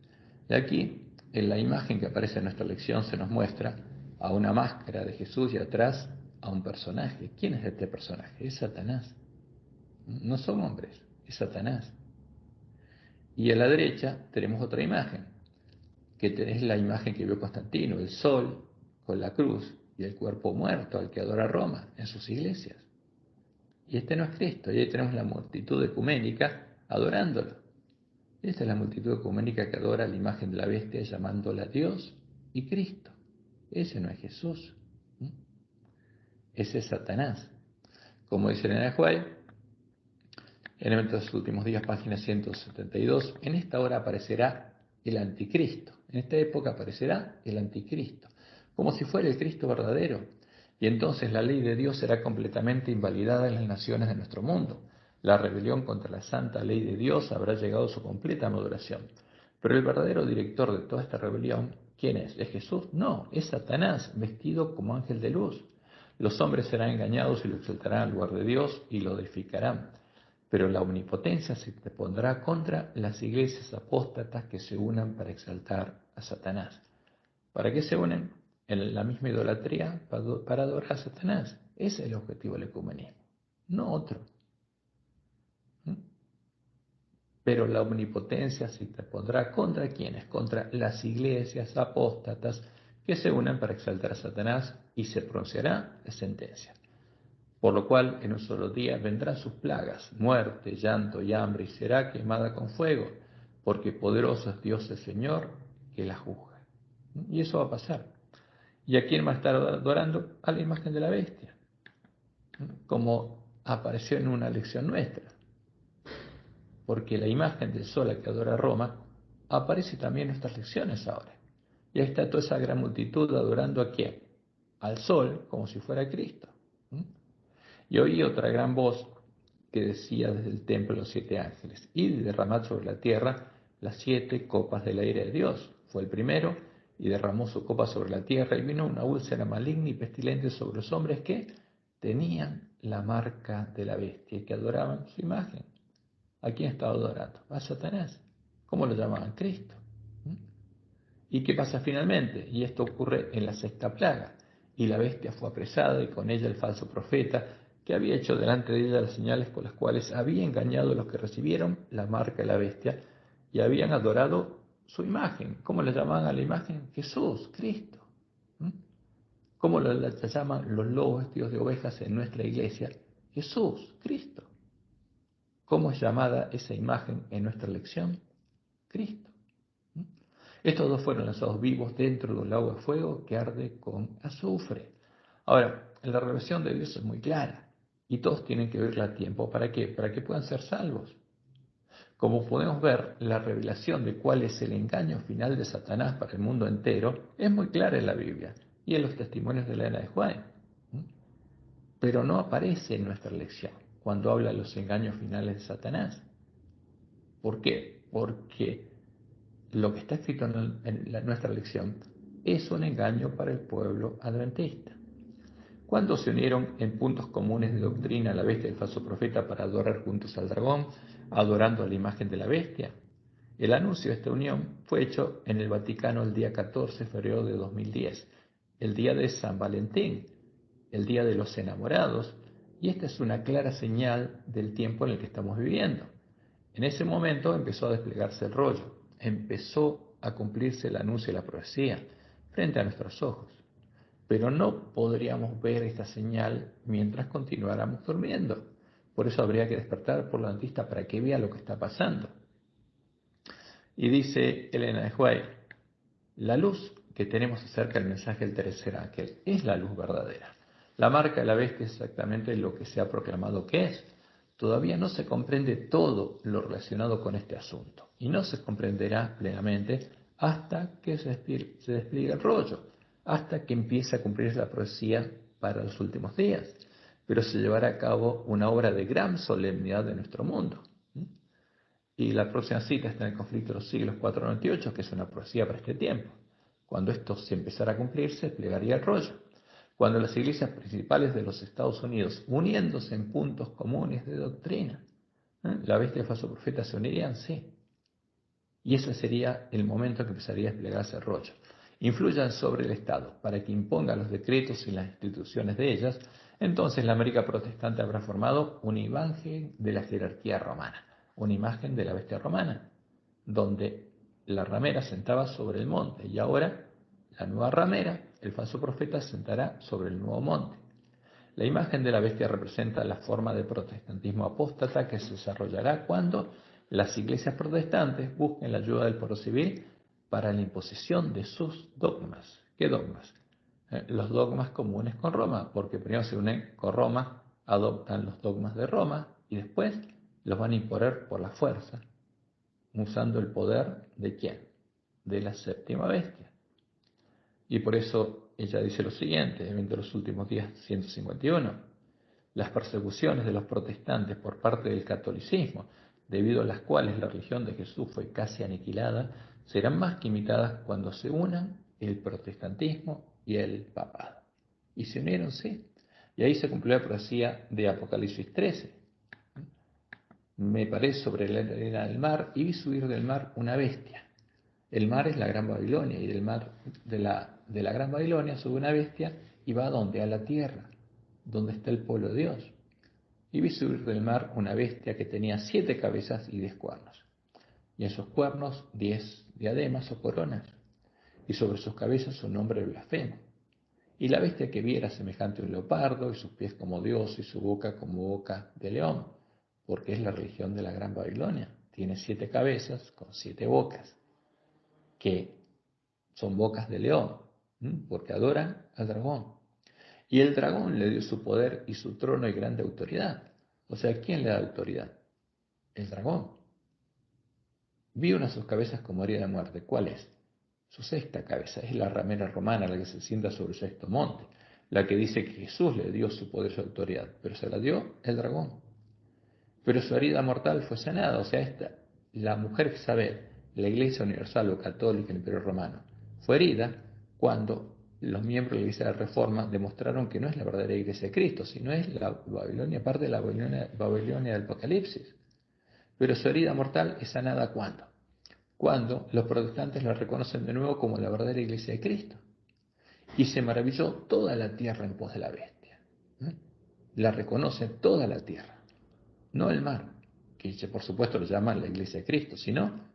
Y aquí, en la imagen que aparece en nuestra lección, se nos muestra a una máscara de Jesús y atrás a un personaje. ¿Quién es este personaje? Es Satanás. No son hombres, es Satanás. Y a la derecha tenemos otra imagen, que es la imagen que vio Constantino, el sol con la cruz y el cuerpo muerto al que adora Roma en sus iglesias. Y este no es Cristo, y ahí tenemos la multitud ecuménica adorándolo. Esta es la multitud ecuménica que adora la imagen de la bestia llamándola Dios y Cristo. Ese no es Jesús. Ese es Satanás. Como dice Elena White, Elementos de los últimos días, página 172, en esta hora aparecerá el anticristo. En esta época aparecerá el anticristo, como si fuera el Cristo verdadero. Y entonces la ley de Dios será completamente invalidada en las naciones de nuestro mundo. La rebelión contra la santa ley de Dios habrá llegado a su completa maduración. Pero el verdadero director de toda esta rebelión, ¿quién es? ¿Es Jesús? No, es Satanás, vestido como ángel de luz. Los hombres serán engañados y lo exaltarán al lugar de Dios y lo edificarán. Pero la omnipotencia se pondrá contra las iglesias apóstatas que se unan para exaltar a Satanás. ¿Para qué se unen? En la misma idolatría para adorar a Satanás. Ese es el objetivo del ecumenismo, no otro. Pero la omnipotencia se pondrá contra ¿quiénes? Contra las iglesias apóstatas que se unan para exaltar a Satanás y se pronunciará la sentencia. Por lo cual en un solo día vendrán sus plagas, muerte, llanto y hambre, y será quemada con fuego, porque poderoso es Dios el Señor que la juzga. Y eso va a pasar. ¿Y a quién va a estar adorando? A la imagen de la bestia, como apareció en una lección nuestra. Porque la imagen del sol al que adora Roma aparece también en nuestras lecciones ahora. Y ahí está toda esa gran multitud adorando ¿a quién? Al sol, como si fuera Cristo. Y oí otra gran voz que decía desde el templo de los 7 ángeles, id y derramad sobre la tierra las 7 copas del aire de Dios. Fue el primero y derramó su copa sobre la tierra y vino una úlcera maligna y pestilente sobre los hombres que tenían la marca de la bestia y que adoraban su imagen. ¿A quién estaba adorando? A Satanás. ¿Cómo lo llamaban? Cristo. ¿Y qué pasa finalmente? Y esto ocurre en la 6ª plaga. Y la bestia fue apresada y con ella el falso profeta que había hecho delante de ella las señales con las cuales había engañado a los que recibieron la marca de la bestia y habían adorado su imagen. ¿Cómo le llamaban a la imagen? Jesús, Cristo. ¿Mm? ¿Cómo la llaman los lobos vestidos de ovejas en nuestra iglesia? Jesús, Cristo. ¿Cómo es llamada esa imagen en nuestra lección? Cristo. ¿Mm? Estos dos fueron lanzados vivos dentro de un lago de fuego que arde con azufre. Ahora, la revelación de Dios es muy clara y todos tienen que verla a tiempo. ¿Para qué? Para que puedan ser salvos. Como podemos ver, la revelación de cuál es el engaño final de Satanás para el mundo entero es muy clara en la Biblia y en los testimonios de Elena de Juan. Pero no aparece en nuestra lección cuando habla de los engaños finales de Satanás. ¿Por qué? Porque lo que está escrito en nuestra lección es un engaño para el pueblo adventista. Cuando se unieron en puntos comunes de doctrina la bestia y el falso profeta para adorar juntos al dragón, adorando a la imagen de la bestia, el anuncio de esta unión fue hecho en el Vaticano el día 14 de febrero de 2010, el día de San Valentín, el día de los enamorados, y esta es una clara señal del tiempo en el que estamos viviendo. En ese momento empezó a desplegarse el rollo, empezó a cumplirse el anuncio de la profecía frente a nuestros ojos. Pero no podríamos ver esta señal mientras continuáramos durmiendo. Por eso habría que despertar por la Adventista para que vea lo que está pasando. Y dice Elena de White, la luz que tenemos acerca del mensaje del tercer ángel es la luz verdadera. La marca de la bestia es exactamente lo que se ha proclamado que es. Todavía no se comprende todo lo relacionado con este asunto y no se comprenderá plenamente hasta que se despliegue el rollo, hasta que empiece a cumplirse la profecía para los últimos días. Pero se llevará a cabo una obra de gran solemnidad de nuestro mundo. Y la próxima cita está en el conflicto de los siglos 498, que es una profecía para este tiempo. Cuando esto se empezara a cumplir, se desplegaría el rollo. Cuando las iglesias principales de los Estados Unidos, uniéndose en puntos comunes de doctrina, la bestia y el falso profeta se unirían, sí. Y ese sería el momento en que empezaría a desplegarse el rollo. Influyan sobre el Estado para que imponga los decretos y las instituciones de ellas, entonces la América protestante habrá formado una imagen de la jerarquía romana, una imagen de la bestia romana, donde la ramera sentaba sobre el monte y ahora la nueva ramera, el falso profeta, sentará sobre el nuevo monte. La imagen de la bestia representa la forma de protestantismo apóstata que se desarrollará cuando las iglesias protestantes busquen la ayuda del pueblo civil para la imposición de sus dogmas. ¿Qué dogmas? Los dogmas comunes con Roma, porque primero se unen con Roma, adoptan los dogmas de Roma y después los van a imponer por la fuerza, usando el poder ¿de quién? De la séptima bestia. Y por eso ella dice lo siguiente, en los últimos días 151, las persecuciones de los protestantes por parte del catolicismo, debido a las cuales la religión de Jesús fue casi aniquilada, serán más que imitadas cuando se unan el protestantismo y el papado. Y se unieron, sí. Y ahí se cumplió la profecía de Apocalipsis 13. Me paré sobre la arena del mar y vi subir del mar una bestia. El mar es la Gran Babilonia y del mar de la Gran Babilonia sube una bestia y va a donde? A la tierra, donde está el pueblo de Dios. Y vi subir del mar una bestia que tenía 7 cabezas y 10 cuernos. Y en sus cuernos 10 diademas o coronas. Y sobre sus cabezas un nombre blasfemo. Y la bestia que vi era semejante a un leopardo, y sus pies como Dios, y su boca como boca de león, porque es la religión de la Gran Babilonia. Tiene 7 cabezas con 7 bocas, que son bocas de león, porque adoran al dragón. Y el dragón le dio su poder y su trono y grande autoridad. O sea, ¿quién le da autoridad? El dragón. Vi una de sus cabezas como haría la muerte. ¿Cuál es? Su sexta cabeza. Es la ramera romana, la que se sienta sobre el sexto monte. La que dice que Jesús le dio su poder y su autoridad. Pero se la dio el dragón. Pero su herida mortal fue sanada. O sea, la mujer Isabel, la Iglesia Universal o Católica en el Imperio Romano, fue herida cuando los miembros de la Iglesia de la Reforma demostraron que no es la verdadera Iglesia de Cristo, sino es la Babilonia, parte de la Babilonia del Apocalipsis. Pero su herida mortal es sanada ¿cuándo? Cuando los protestantes la reconocen de nuevo como la verdadera Iglesia de Cristo. Y se maravilló toda la tierra en pos de la bestia. la reconoce toda la tierra, no el mar, que por supuesto lo llaman la Iglesia de Cristo, sino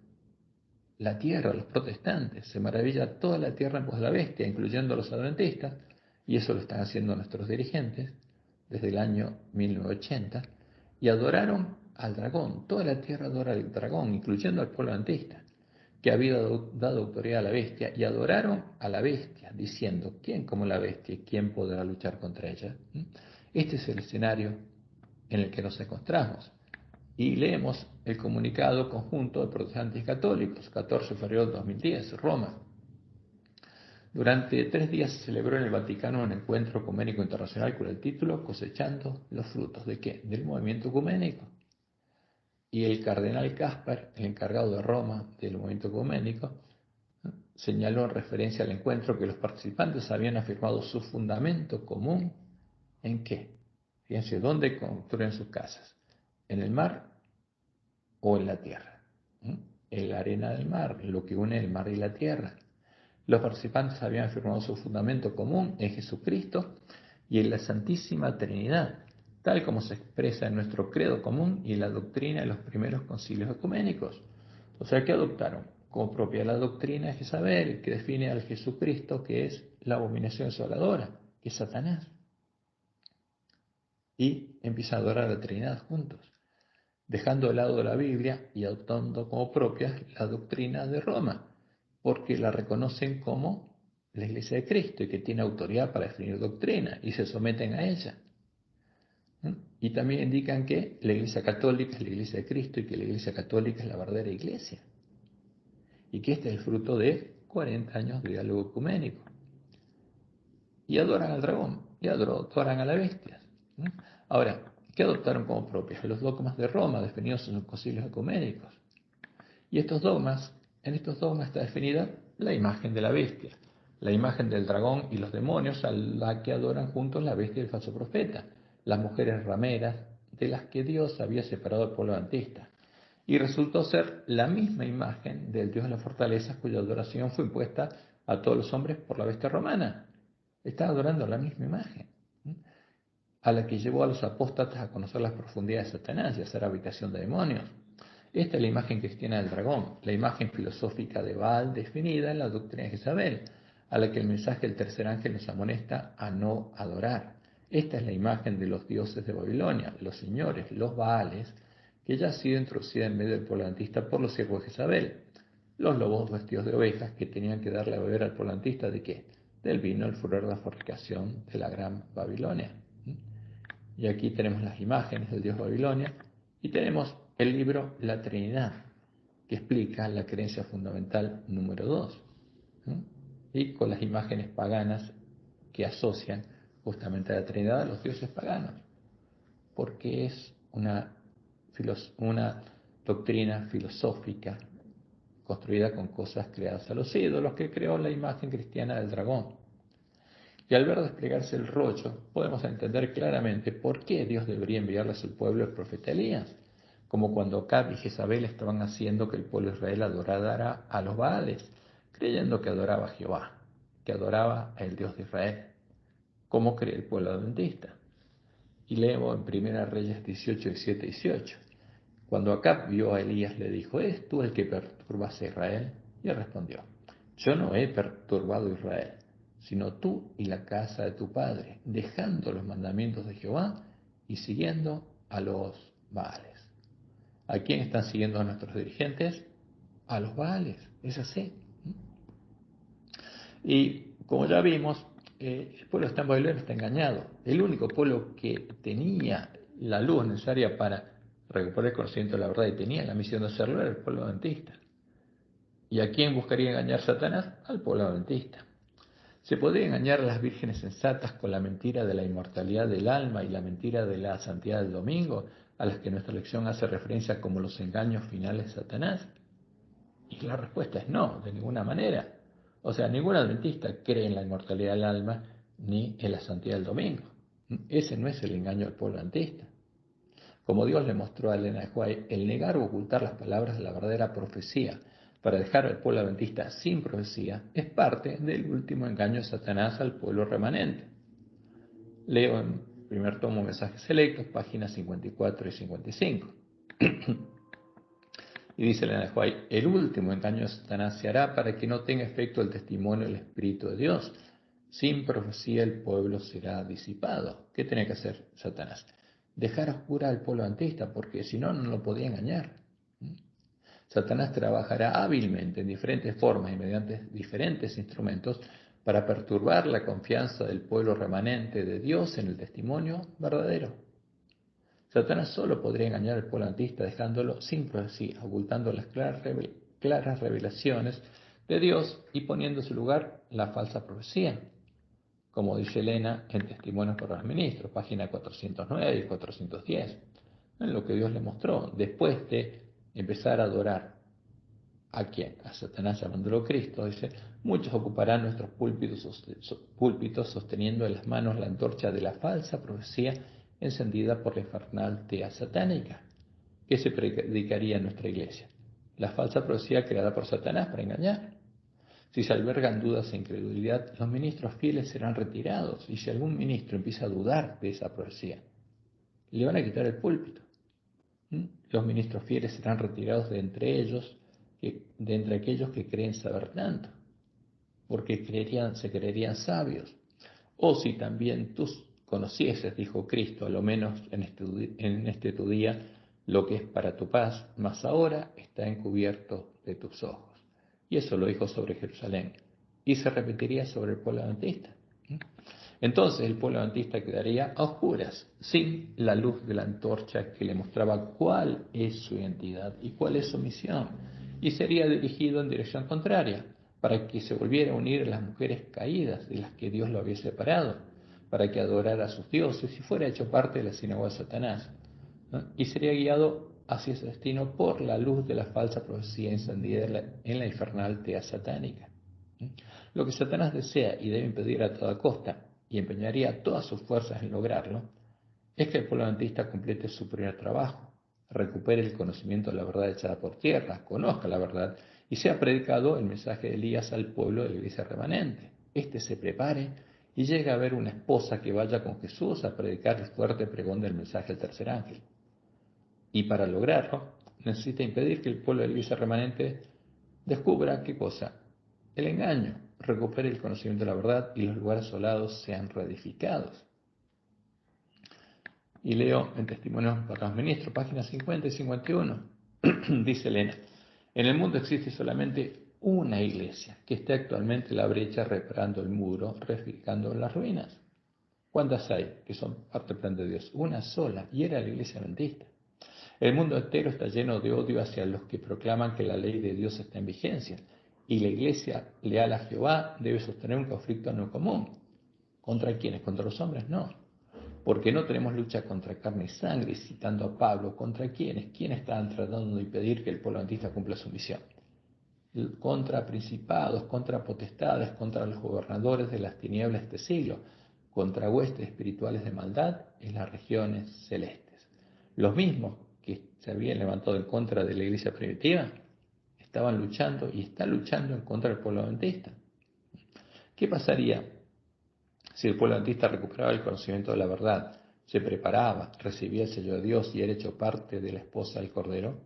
la tierra, los protestantes. Se maravilla toda la tierra en pos de la bestia, incluyendo a los adventistas, y eso lo están haciendo nuestros dirigentes desde el año 1980, y adoraron al dragón. Toda la tierra adora al dragón, incluyendo al pueblo adventista, que había dado autoridad a la bestia, y adoraron a la bestia, diciendo: ¿quién como la bestia? ¿Quién podrá luchar contra ella? Este es el escenario en el que nos encontramos. Y leemos el comunicado conjunto de protestantes y católicos, 14 de febrero de 2010, Roma. Durante 3 días se celebró en el Vaticano un encuentro ecuménico internacional con el título «Cosechando los frutos». ¿De qué? Del movimiento ecuménico. Y el cardenal Caspar, el encargado de Roma del movimiento ecuménico, señaló en referencia al encuentro que los participantes habían afirmado su fundamento común. ¿En qué? Fíjense, ¿dónde construyen sus casas? ¿En el mar o en la tierra? En la arena del mar, lo que une el mar y la tierra. Los participantes habían afirmado su fundamento común en Jesucristo y en la Santísima Trinidad, tal como se expresa en nuestro credo común y en la doctrina de los primeros concilios ecuménicos. O sea, que adoptaron como propia la doctrina de Jezabel, que define al Jesucristo, que es la abominación desoladora, que es Satanás. Y empiezan a adorar a la Trinidad juntos, dejando de lado la Biblia y adoptando como propia la doctrina de Roma, porque la reconocen como la Iglesia de Cristo y que tiene autoridad para definir doctrina y se someten a ella. Y también indican que la Iglesia Católica es la Iglesia de Cristo y que la Iglesia Católica es la verdadera Iglesia. Y que este es el fruto de 40 años de diálogo ecuménico. Y adoran al dragón, y adoran a la bestia. Ahora, ¿qué adoptaron como propios? Los dogmas de Roma, definidos en los concilios ecuménicos. Y en estos dogmas está definida la imagen de la bestia, la imagen del dragón y los demonios a la que adoran juntos la bestia y el falso profeta, las mujeres rameras de las que Dios había separado al pueblo adventista. Y resultó ser la misma imagen del Dios de las fortalezas cuya adoración fue impuesta a todos los hombres por la bestia romana. Está adorando la misma imagen, a la que llevó a los apóstatas a conocer las profundidades de Satanás y a hacer habitación de demonios. Esta es la imagen cristiana del dragón, la imagen filosófica de Baal definida en la doctrina de Jezabel, a la que el mensaje del tercer ángel nos amonesta a no adorar. Esta es la imagen de los dioses de Babilonia, los señores, los Baales, que ya ha sido introducida en medio del pueblo adventista por los siervos de Jezabel. Los lobos vestidos de ovejas que tenían que darle a beber al pueblo adventista ¿de qué? Del vino, el furor de la fornicación de la gran Babilonia. Y aquí tenemos las imágenes del dios Babilonia y tenemos el libro La Trinidad, que explica la creencia fundamental número 2, y con las imágenes paganas que asocian justamente a la Trinidad a los dioses paganos, porque es una doctrina filosófica construida con cosas creadas a los ídolos, que creó la imagen cristiana del dragón. Y al ver desplegarse el rollo, podemos entender claramente por qué Dios debería enviarle a su pueblo el profeta Elías, como cuando Acab y Jezabel estaban haciendo que el pueblo de Israel adorara a los Baales, creyendo que adoraba a Jehová, que adoraba al Dios de Israel, como cree el pueblo adventista. Y leemos en 1 Reyes 18, 17, 18. Cuando Acab vio a Elías, le dijo: ¿eres tú el que perturbas a Israel? Y él respondió: yo no he perturbado a Israel, sino tú y la casa de tu padre, dejando los mandamientos de Jehová y siguiendo a los Baales. ¿A quién están siguiendo a nuestros dirigentes? A los Baales, es así. Y como ya vimos, el pueblo está en Babilonia, está engañado. El único pueblo que tenía la luz necesaria para recuperar el conocimiento de la verdad y tenía la misión de hacerlo era el pueblo adventista. ¿Y a quién buscaría engañar Satanás? Al pueblo adventista. Se podría engañar a las vírgenes sensatas con la mentira de la inmortalidad del alma y la mentira de la santidad del domingo, a las que nuestra lección hace referencia como los engaños finales de Satanás. Y la respuesta es no, de ninguna manera. O sea, ningún adventista cree en la inmortalidad del alma ni en la santidad del domingo. Ese no es el engaño del pueblo adventista. Como Dios le mostró a Elena de White, el negar o ocultar las palabras de la verdadera profecía para dejar al pueblo adventista sin profecía es parte del último engaño de Satanás al pueblo remanente. Leo en primer tomo Mensajes Selectos, páginas 54 y 55. Y dice Elena de White, el último engaño de Satanás se hará para que no tenga efecto el testimonio del Espíritu de Dios. Sin profecía el pueblo será disipado. ¿Qué tenía que hacer Satanás? Dejar oscura al pueblo adventista, porque si no, no lo podía engañar. Satanás trabajará hábilmente en diferentes formas y mediante diferentes instrumentos para perturbar la confianza del pueblo remanente de Dios en el testimonio verdadero. Satanás solo podría engañar al pueblo adventista dejándolo sin profecía, ocultando las claras revelaciones de Dios y poniendo en su lugar la falsa profecía, como dice Elena en Testimonios para los Ministros, página 409 y 410, en lo que Dios le mostró, después de empezar a adorar a quién, a Satanás llamándolo Cristo, dice, muchos ocuparán nuestros púlpitos sosteniendo en las manos la antorcha de la falsa profecía encendida por la infernal tea satánica, que se predicaría en nuestra iglesia. La falsa profecía creada por Satanás para engañar. Si se albergan dudas e incredulidad, los ministros fieles serán retirados, y si algún ministro empieza a dudar de esa profecía, le van a quitar el púlpito. Los ministros fieles serán retirados de entre aquellos que creen saber tanto, porque se creerían sabios. O si también tú conocieses, dijo Cristo, a lo menos en este tu día, lo que es para tu paz, mas ahora está encubierto de tus ojos. Y eso lo dijo sobre Jerusalén. Y se repetiría sobre el pueblo adventista. Entonces el pueblo adventista quedaría a oscuras, sin la luz de la antorcha que le mostraba cuál es su identidad y cuál es su misión, y sería dirigido en dirección contraria, para que se volviera a unir a las mujeres caídas de las que Dios lo había separado, para que adorara a sus dioses y fuera hecho parte de la sinagoga de Satanás, ¿no? Y sería guiado hacia ese destino por la luz de la falsa profecía encendida en la infernal tea satánica. Lo que Satanás desea y debe impedir a toda costa, y empeñaría todas sus fuerzas en lograrlo, es que el pueblo adventista complete su primer trabajo, recupere el conocimiento de la verdad echada por tierra, conozca la verdad y sea predicado el mensaje de Elías al pueblo de la iglesia remanente. Este se prepare y llegue a ver una esposa que vaya con Jesús a predicar el fuerte pregón del mensaje del tercer ángel. Y para lograrlo, necesita impedir que el pueblo de la iglesia remanente descubra ¿qué cosa? El engaño, recupere el conocimiento de la verdad y los lugares asolados sean reedificados. Y leo en Testimonios para los Ministros, páginas 50 y 51. Dice Elena, en el mundo existe solamente una iglesia que está actualmente en la brecha reparando el muro, reedificando las ruinas. ¿Cuántas hay que son parte del plan de Dios? Una sola, y era la iglesia adventista. El mundo entero está lleno de odio hacia los que proclaman que la ley de Dios está en vigencia, y la iglesia leal a Jehová debe sostener un conflicto no común. ¿Contra quiénes? ¿Contra los hombres? No. Porque no tenemos lucha contra carne y sangre, citando a Pablo, ¿contra quiénes? ¿Quiénes estaban tratando de impedir que el pueblo adventista cumpla su misión? Contra principados, contra potestades, contra los gobernadores de las tinieblas de este siglo, contra huestes espirituales de maldad en las regiones celestes. Los mismos que se habían levantado en contra de la iglesia primitiva estaban luchando y están luchando en contra del pueblo adventista. ¿Qué pasaría si el pueblo adventista recuperaba el conocimiento de la verdad, se preparaba, recibía el sello de Dios y era hecho parte de la esposa del Cordero?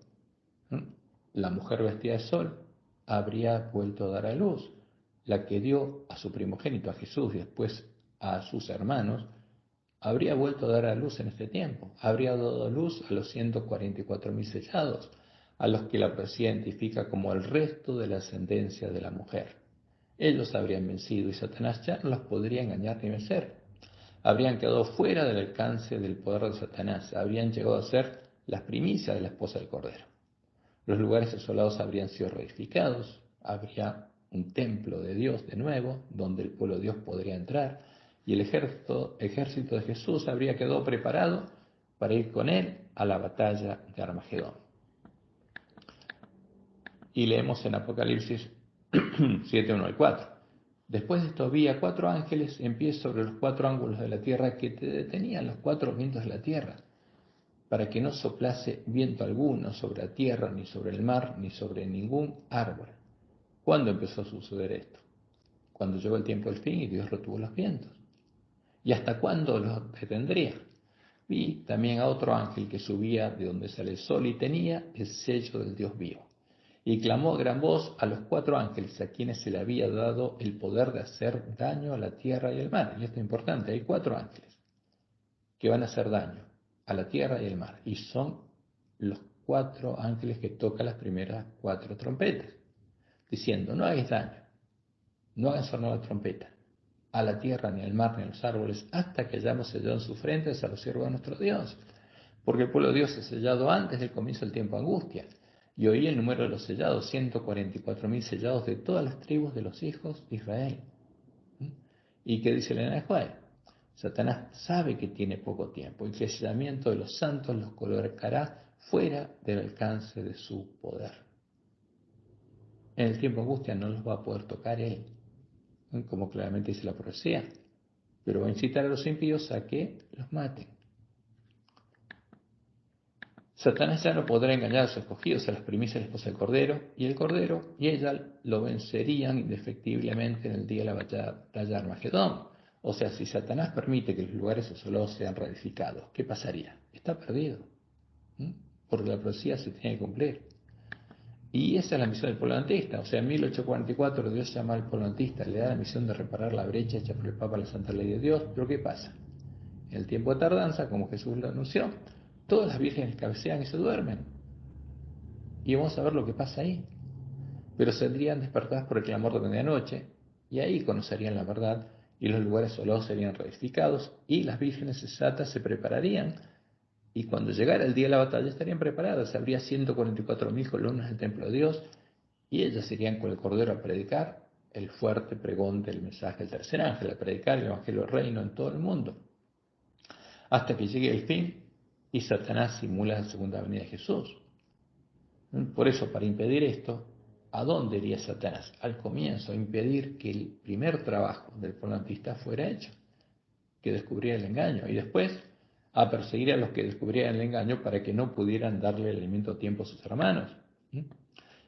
La mujer vestida de sol habría vuelto a dar a luz, la que dio a su primogénito, a Jesús, y después a sus hermanos, habría vuelto a dar a luz en este tiempo, habría dado a luz a los 144.000 sellados, a los que la profecía identifica como el resto de la ascendencia de la mujer. Ellos habrían vencido y Satanás ya no los podría engañar ni vencer. Habrían quedado fuera del alcance del poder de Satanás, habrían llegado a ser las primicias de la esposa del Cordero. Los lugares asolados habrían sido reedificados, habría un templo de Dios de nuevo, donde el pueblo de Dios podría entrar, y el ejército de Jesús habría quedado preparado para ir con él a la batalla de Armagedón. Y leemos en Apocalipsis 7, 1 al 4. Después de esto había 4 ángeles en pie sobre los 4 ángulos de la tierra que detenían los 4 vientos de la tierra, para que no soplase viento alguno sobre la tierra, ni sobre el mar, ni sobre ningún árbol. ¿Cuándo empezó a suceder esto? Cuando llegó el tiempo del fin y Dios retuvo los vientos. ¿Y hasta cuándo los detendría? Vi también a otro ángel que subía de donde sale el sol y tenía el sello del Dios vivo. Y clamó a gran voz a los 4 ángeles a quienes se le había dado el poder de hacer daño a la tierra y al mar. Y esto es importante, hay 4 ángeles que van a hacer daño a la tierra y al mar. Y son los 4 ángeles que tocan las primeras 4 trompetas, diciendo, no hagáis daño, no hagan sonar la trompeta a la tierra, ni al mar, ni a los árboles, hasta que hayamos sellado en sus frentes a los siervos de nuestro Dios. Porque el pueblo de Dios es sellado antes del comienzo del tiempo de angustia. Y oí el número de los sellados, 144.000 sellados de todas las tribus de los hijos de Israel. ¿Y qué dice el Enejuel? Satanás sabe que tiene poco tiempo y que el sellamiento de los santos los colocará fuera del alcance de su poder. En el tiempo de angustia no los va a poder tocar él, como claramente dice la profecía, pero va a incitar a los impíos a que los maten. Satanás ya no podrá engañar a sus escogidos, a las primicias de la esposa del Cordero, y el Cordero y ella lo vencerían indefectiblemente en el día de la batalla de Armagedón. O sea, si Satanás permite que los lugares asolados sean reedificados, ¿qué pasaría? Está perdido, porque la profecía se tiene que cumplir. Y esa es la misión del pueblo adventista. O sea, en 1844 Dios llama al pueblo adventista, le da la misión de reparar la brecha hecha por el Papa a la Santa Ley de Dios. Pero ¿qué pasa? En el tiempo de tardanza, como Jesús lo anunció, todas las vírgenes cabecean y se duermen. Y vamos a ver lo que pasa ahí. Pero saldrían despertadas por el clamor de medianoche, y ahí conocerían la verdad, y los lugares solados serían reedificados, y las vírgenes sensatas se prepararían, y cuando llegara el día de la batalla estarían preparadas. Habría 144.000 columnas del templo de Dios, y ellas irían con el Cordero a predicar el fuerte pregón del mensaje del tercer ángel, a predicar el Evangelio del Reino en todo el mundo, hasta que llegue el fin y Satanás simula la segunda venida de Jesús. Por eso, para impedir esto, ¿a dónde iría Satanás? Al comienzo, a impedir que el primer trabajo del pueblo adventista fuera hecho, que descubriera el engaño, y después a perseguir a los que descubrieran el engaño para que no pudieran darle el alimento a tiempo a sus hermanos.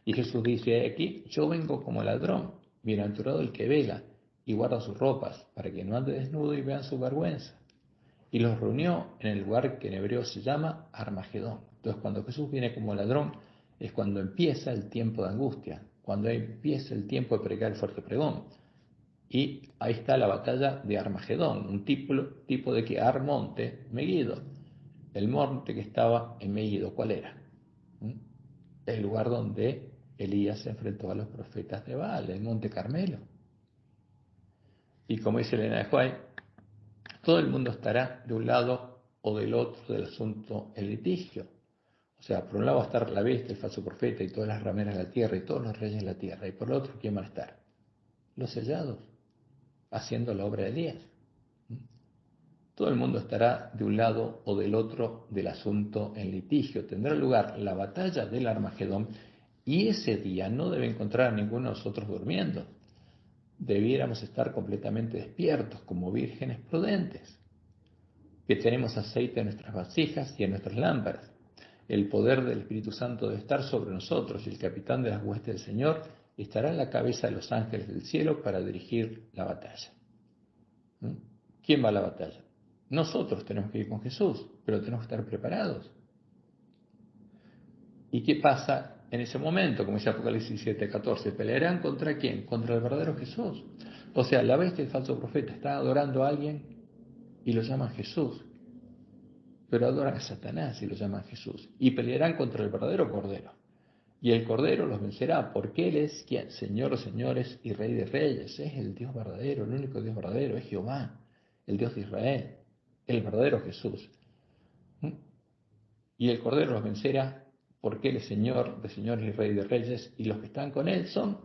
Y Jesús dice aquí, yo vengo como ladrón, bienaventurado el que vela y guarda sus ropas, para que no ande desnudo y vean su vergüenza. Y los reunió en el lugar que en hebreo se llama Armagedón. Entonces, cuando Jesús viene como ladrón, es cuando empieza el tiempo de angustia, cuando empieza el tiempo de predicar el fuerte pregón. Y ahí está la batalla de Armagedón, un tipo de que Armonte, Megiddo. El monte que estaba en Megiddo, ¿cuál era? El lugar donde Elías se enfrentó a los profetas de Baal, el monte Carmelo. Y como dice Elena de White, todo el mundo estará de un lado o del otro del asunto en litigio. O sea, por un lado va a estar la bestia, el falso profeta y todas las rameras de la tierra y todos los reyes de la tierra. Y por el otro, ¿quién van a estar? Los sellados, haciendo la obra de Elías. Todo el mundo estará de un lado o del otro del asunto en litigio. Tendrá lugar la batalla del Armagedón y ese día no debe encontrar a ninguno de nosotros durmiendo. Debiéramos estar completamente despiertos como vírgenes prudentes, que tenemos aceite en nuestras vasijas y en nuestras lámparas. El poder del Espíritu Santo debe estar sobre nosotros y el capitán de las huestes del Señor estará en la cabeza de los ángeles del cielo para dirigir la batalla. ¿Quién va a la batalla? Nosotros tenemos que ir con Jesús, pero tenemos que estar preparados. ¿Y qué pasa en ese momento? Como dice Apocalipsis 7:14, ¿pelearán contra quién? Contra el verdadero Jesús. O sea, la bestia del falso profeta está adorando a alguien y lo llaman Jesús, pero adoran a Satanás y lo llaman Jesús. Y pelearán contra el verdadero Cordero. Y el Cordero los vencerá, porque Él es quien, Señor de señores y Rey de reyes. Es el Dios verdadero, el único Dios verdadero, es Jehová, el Dios de Israel, el verdadero Jesús. Y el Cordero los vencerá, porque Él es Señor de señores y Rey de reyes, y los que están con Él son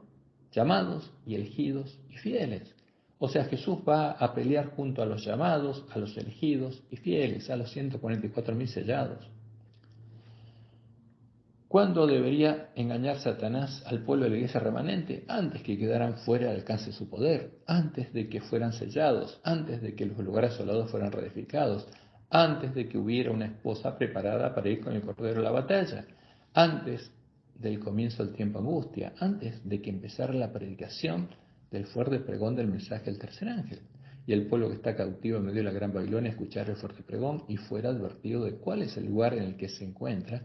llamados y elegidos y fieles. O sea, Jesús va a pelear junto a los llamados, a los elegidos y fieles, a los 144.000 sellados. ¿Cuándo debería engañar Satanás al pueblo de la iglesia remanente? Antes que quedaran fuera del alcance de su poder, antes de que fueran sellados, antes de que los lugares asolados fueran reedificados, antes de que hubiera una esposa preparada para ir con el Cordero a la batalla, antes del comienzo del tiempo de angustia, antes de que empezara la predicación del fuerte pregón del mensaje del tercer ángel. y el pueblo que está cautivo en medio de la gran Babilonia escuchara el fuerte pregón y fuera advertido de cuál es el lugar en el que se encuentra,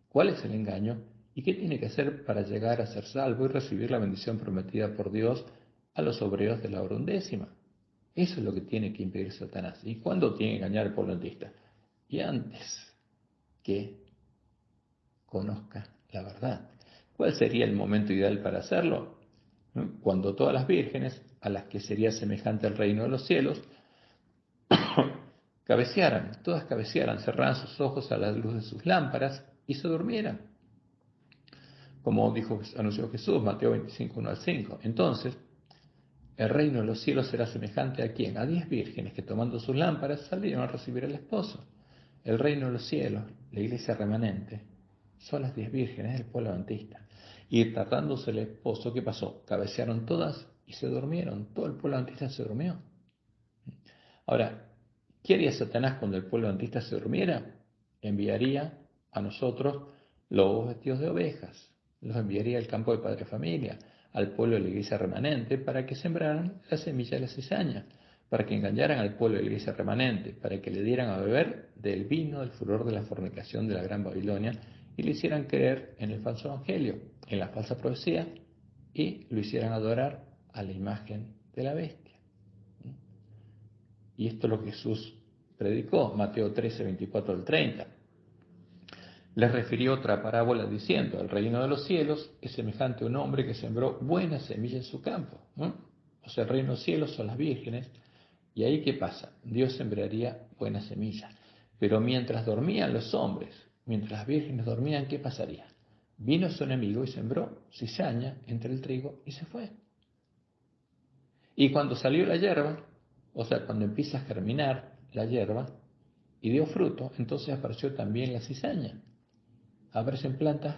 cuál es el engaño y qué tiene que hacer para llegar a ser salvo y recibir la bendición prometida por Dios a los obreros de la hora undécima. Eso es lo que tiene que impedir Satanás. ¿Y cuándo tiene que engañar al pueblo antista? Y antes que conozca la verdad. ¿Cuál sería el momento ideal para hacerlo? Cuando todas las vírgenes, a las que sería semejante al reino de los cielos, todas cabecearan, cerraran sus ojos a la luz de sus lámparas y se durmieran. Como anunció Jesús, Mateo 25, 1 al 5. Entonces, el reino de los cielos será semejante ¿a quién? A 10 vírgenes que tomando sus lámparas salieron a recibir al esposo. El reino de los cielos, la iglesia remanente, son las 10 vírgenes del pueblo adventista. Y tratándose el esposo, ¿qué pasó? Cabecearon todas y se durmieron. Todo el pueblo adventista se durmió. Ahora, ¿qué haría Satanás cuando el pueblo adventista se durmiera? Enviaría a nosotros lobos vestidos de ovejas. Los enviaría al campo de padre familia, al pueblo de la iglesia remanente, para que sembraran la semilla de la cizaña, para que engañaran al pueblo de la iglesia remanente, para que le dieran a beber del vino del furor de la fornicación de la gran Babilonia y le hicieran creer en el falso evangelio, en la falsa profecía, y lo hicieran adorar a la imagen de la bestia. Y esto es lo que Jesús predicó, Mateo 13, 24 al 30. Les refirió otra parábola diciendo, el reino de los cielos es semejante a un hombre que sembró buena semilla en su campo. O sea, el reino de los cielos son las vírgenes. ¿Y ahí qué pasa? Dios sembraría buena semilla. Pero mientras dormían los hombres, mientras las vírgenes dormían, ¿qué pasaría? Vino su enemigo y sembró cizaña entre el trigo y se fue. Y cuando salió la hierba, o sea, cuando empieza a germinar la hierba y dio fruto, entonces apareció también la cizaña. Aparecen plantas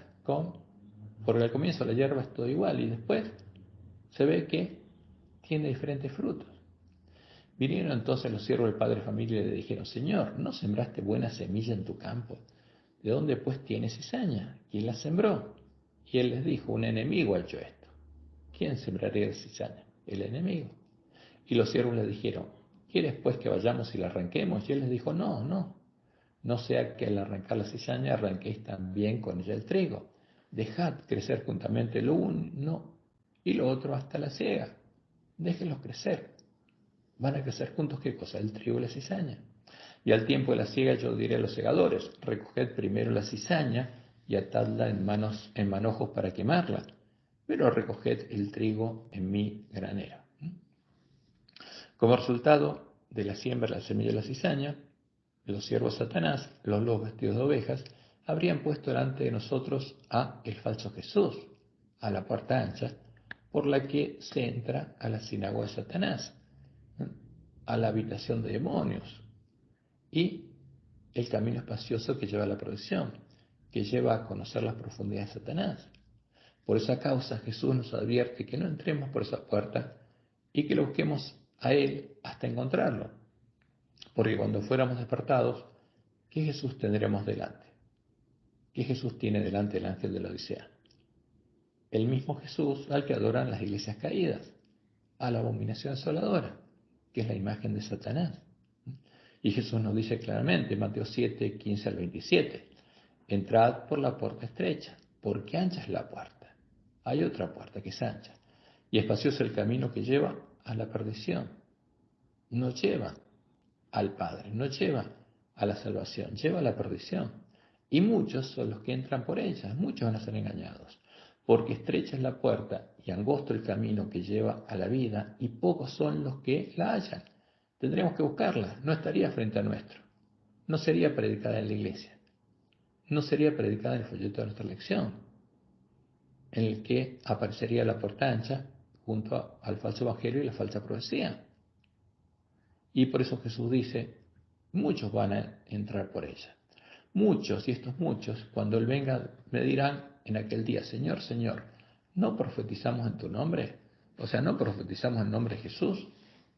porque al comienzo la hierba es todo igual y después se ve que tiene diferentes frutos. Vinieron entonces los siervos del padre de familia y le dijeron, Señor, ¿no sembraste buena semilla en tu campo? ¿De dónde pues tienes cizaña? ¿Quién la sembró? Y él les dijo, un enemigo ha hecho esto. ¿Quién sembraría la cizaña? El enemigo. Y los siervos le dijeron, ¿quieres pues que vayamos y la arranquemos? Y él les dijo, no sea que al arrancar la cizaña arranquéis también con ella el trigo. Dejad crecer juntamente lo uno y lo otro hasta la siega. Déjenlos crecer. Van a crecer juntos, ¿qué cosa? El trigo y la cizaña. Y al tiempo de la siega yo diré a los segadores, recoged primero la cizaña y atadla en manojos para quemarla, pero recoged el trigo en mi granero. Como resultado de la siembra de la semilla de la cizaña, los siervos de Satanás, los lobos vestidos de ovejas, habrían puesto delante de nosotros a el falso Jesús, a la puerta ancha, por la que se entra a la sinagoga de Satanás, a la habitación de demonios, y el camino espacioso que lleva a la perdición, que lleva a conocer las profundidades de Satanás. Por esa causa Jesús nos advierte que no entremos por esa puerta y que lo busquemos a Él hasta encontrarlo. Porque cuando fuéramos despertados, ¿qué Jesús tendremos delante? ¿Qué Jesús tiene delante el ángel de la Odisea? El mismo Jesús al que adoran las iglesias caídas, a la abominación asoladora, que es la imagen de Satanás. Y Jesús nos dice claramente en Mateo 7, 15 al 27, entrad por la puerta estrecha, porque ancha es la puerta. Hay otra puerta que es ancha, y espacioso el camino que lleva a la perdición. No lleva al Padre, no lleva a la salvación, lleva a la perdición. Y muchos son los que entran por ella, muchos van a ser engañados, porque estrecha es la puerta y angosto el camino que lleva a la vida, y pocos son los que la hallan. Tendremos que buscarla, no estaría frente a nuestro, no sería predicada en la iglesia, no sería predicada en el folleto de nuestra lección, en el que aparecería la puerta ancha junto al falso evangelio y la falsa profecía. Y por eso Jesús dice, muchos van a entrar por ella. Muchos, y estos muchos, cuando Él venga, me dirán en aquel día, Señor, Señor, ¿no profetizamos en tu nombre? O sea, ¿no profetizamos en nombre de Jesús?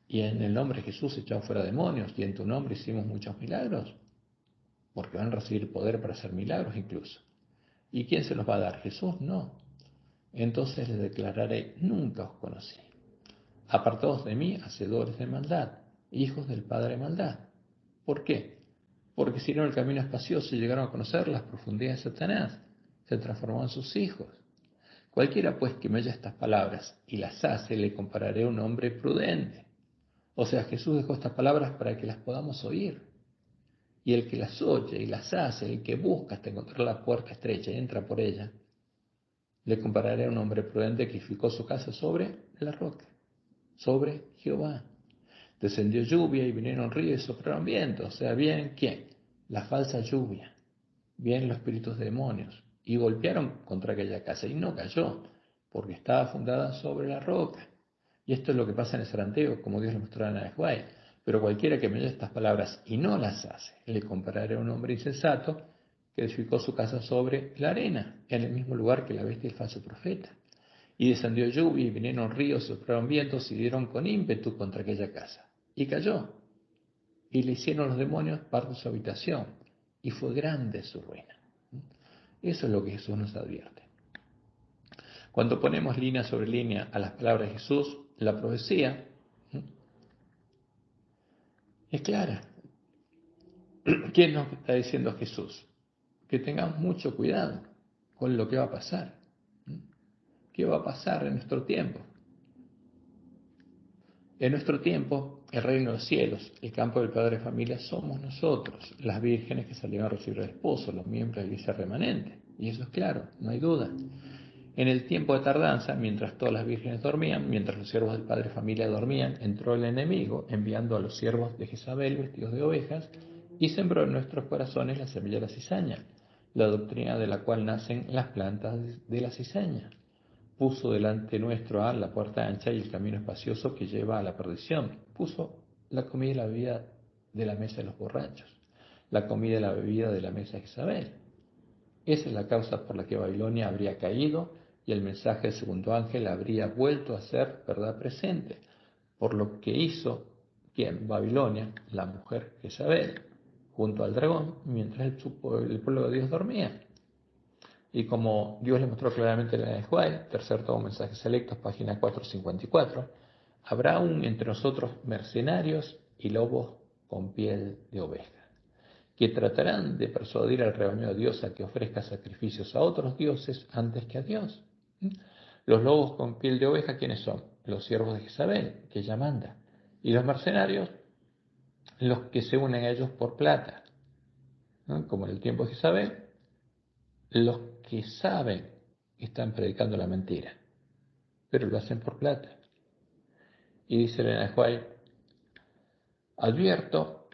Y en el nombre de Jesús echamos fuera demonios, y en tu nombre hicimos muchos milagros. Porque van a recibir poder para hacer milagros incluso. ¿Y quién se los va a dar? Jesús, no. Entonces les declararé, nunca os conocí. Apartados de mí, hacedores de maldad. hijos del padre maldad. ¿Por qué? Porque siguieron el camino espacioso y llegaron a conocer las profundidades de Satanás. Se transformó en sus hijos. Cualquiera pues que me oye estas palabras y las hace, le compararé a un hombre prudente. O sea, Jesús dejó estas palabras para que las podamos oír. Y el que las oye y las hace, el que busca hasta encontrar la puerta estrecha y entra por ella, le compararé a un hombre prudente que edificó su casa sobre la roca, sobre Jehová. Descendió lluvia y vinieron ríos y soplaron vientos. O sea, ¿bien quién? La falsa lluvia. Vienen los espíritus de demonios y golpearon contra aquella casa y no cayó, porque estaba fundada sobre la roca. Y esto es lo que pasa en el Saranteo, como Dios le mostró a Anahuay. Pero cualquiera que me oye estas palabras y no las hace, le compararé a un hombre insensato que edificó su casa sobre la arena, en el mismo lugar que la bestia y el falso profeta. Y descendió lluvia y vinieron ríos, soplaron vientos y dieron con ímpetu contra aquella casa. Y cayó. Y le hicieron los demonios parte de su habitación. Y fue grande su ruina. Eso es lo que Jesús nos advierte. Cuando ponemos línea sobre línea a las palabras de Jesús, la profecía es clara. ¿Qué nos está diciendo Jesús? Que tengamos mucho cuidado con lo que va a pasar. ¿Qué va a pasar en nuestro tiempo? En nuestro tiempo, el reino de los cielos, el campo del padre de familia, somos nosotros, las vírgenes que salieron a recibir al esposo, los miembros de la iglesia remanente. Y eso es claro, no hay duda. En el tiempo de tardanza, mientras todas las vírgenes dormían, mientras los siervos del padre de familia dormían, entró el enemigo, enviando a los siervos de Jezabel vestidos de ovejas, y sembró en nuestros corazones la semilla de la cizaña, la doctrina de la cual nacen las plantas de la cizaña. Puso delante nuestro a la puerta ancha y el camino espacioso que lleva a la perdición. Puso la comida y la bebida de la mesa de los borrachos, la comida y la bebida de la mesa de Jezabel. Esa es la causa por la que Babilonia habría caído y el mensaje del segundo ángel habría vuelto a ser verdad presente, por lo que hizo quien Babilonia, la mujer Jezabel, junto al dragón, mientras el pueblo de Dios dormía. Y como Dios le mostró claramente en el Juan, tercer tomo Mensajes Selectos, página 454, habrá aún entre nosotros mercenarios y lobos con piel de oveja, que tratarán de persuadir al rebaño de Dios a que ofrezca sacrificios a otros dioses antes que a Dios. Los lobos con piel de oveja, ¿quiénes son? Los siervos de Jezabel, que ella manda. Y los mercenarios, los que se unen a ellos por plata, ¿no? Como en el tiempo de Jezabel, los que saben que están predicando la mentira, pero lo hacen por plata. Y dice Elena White, advierto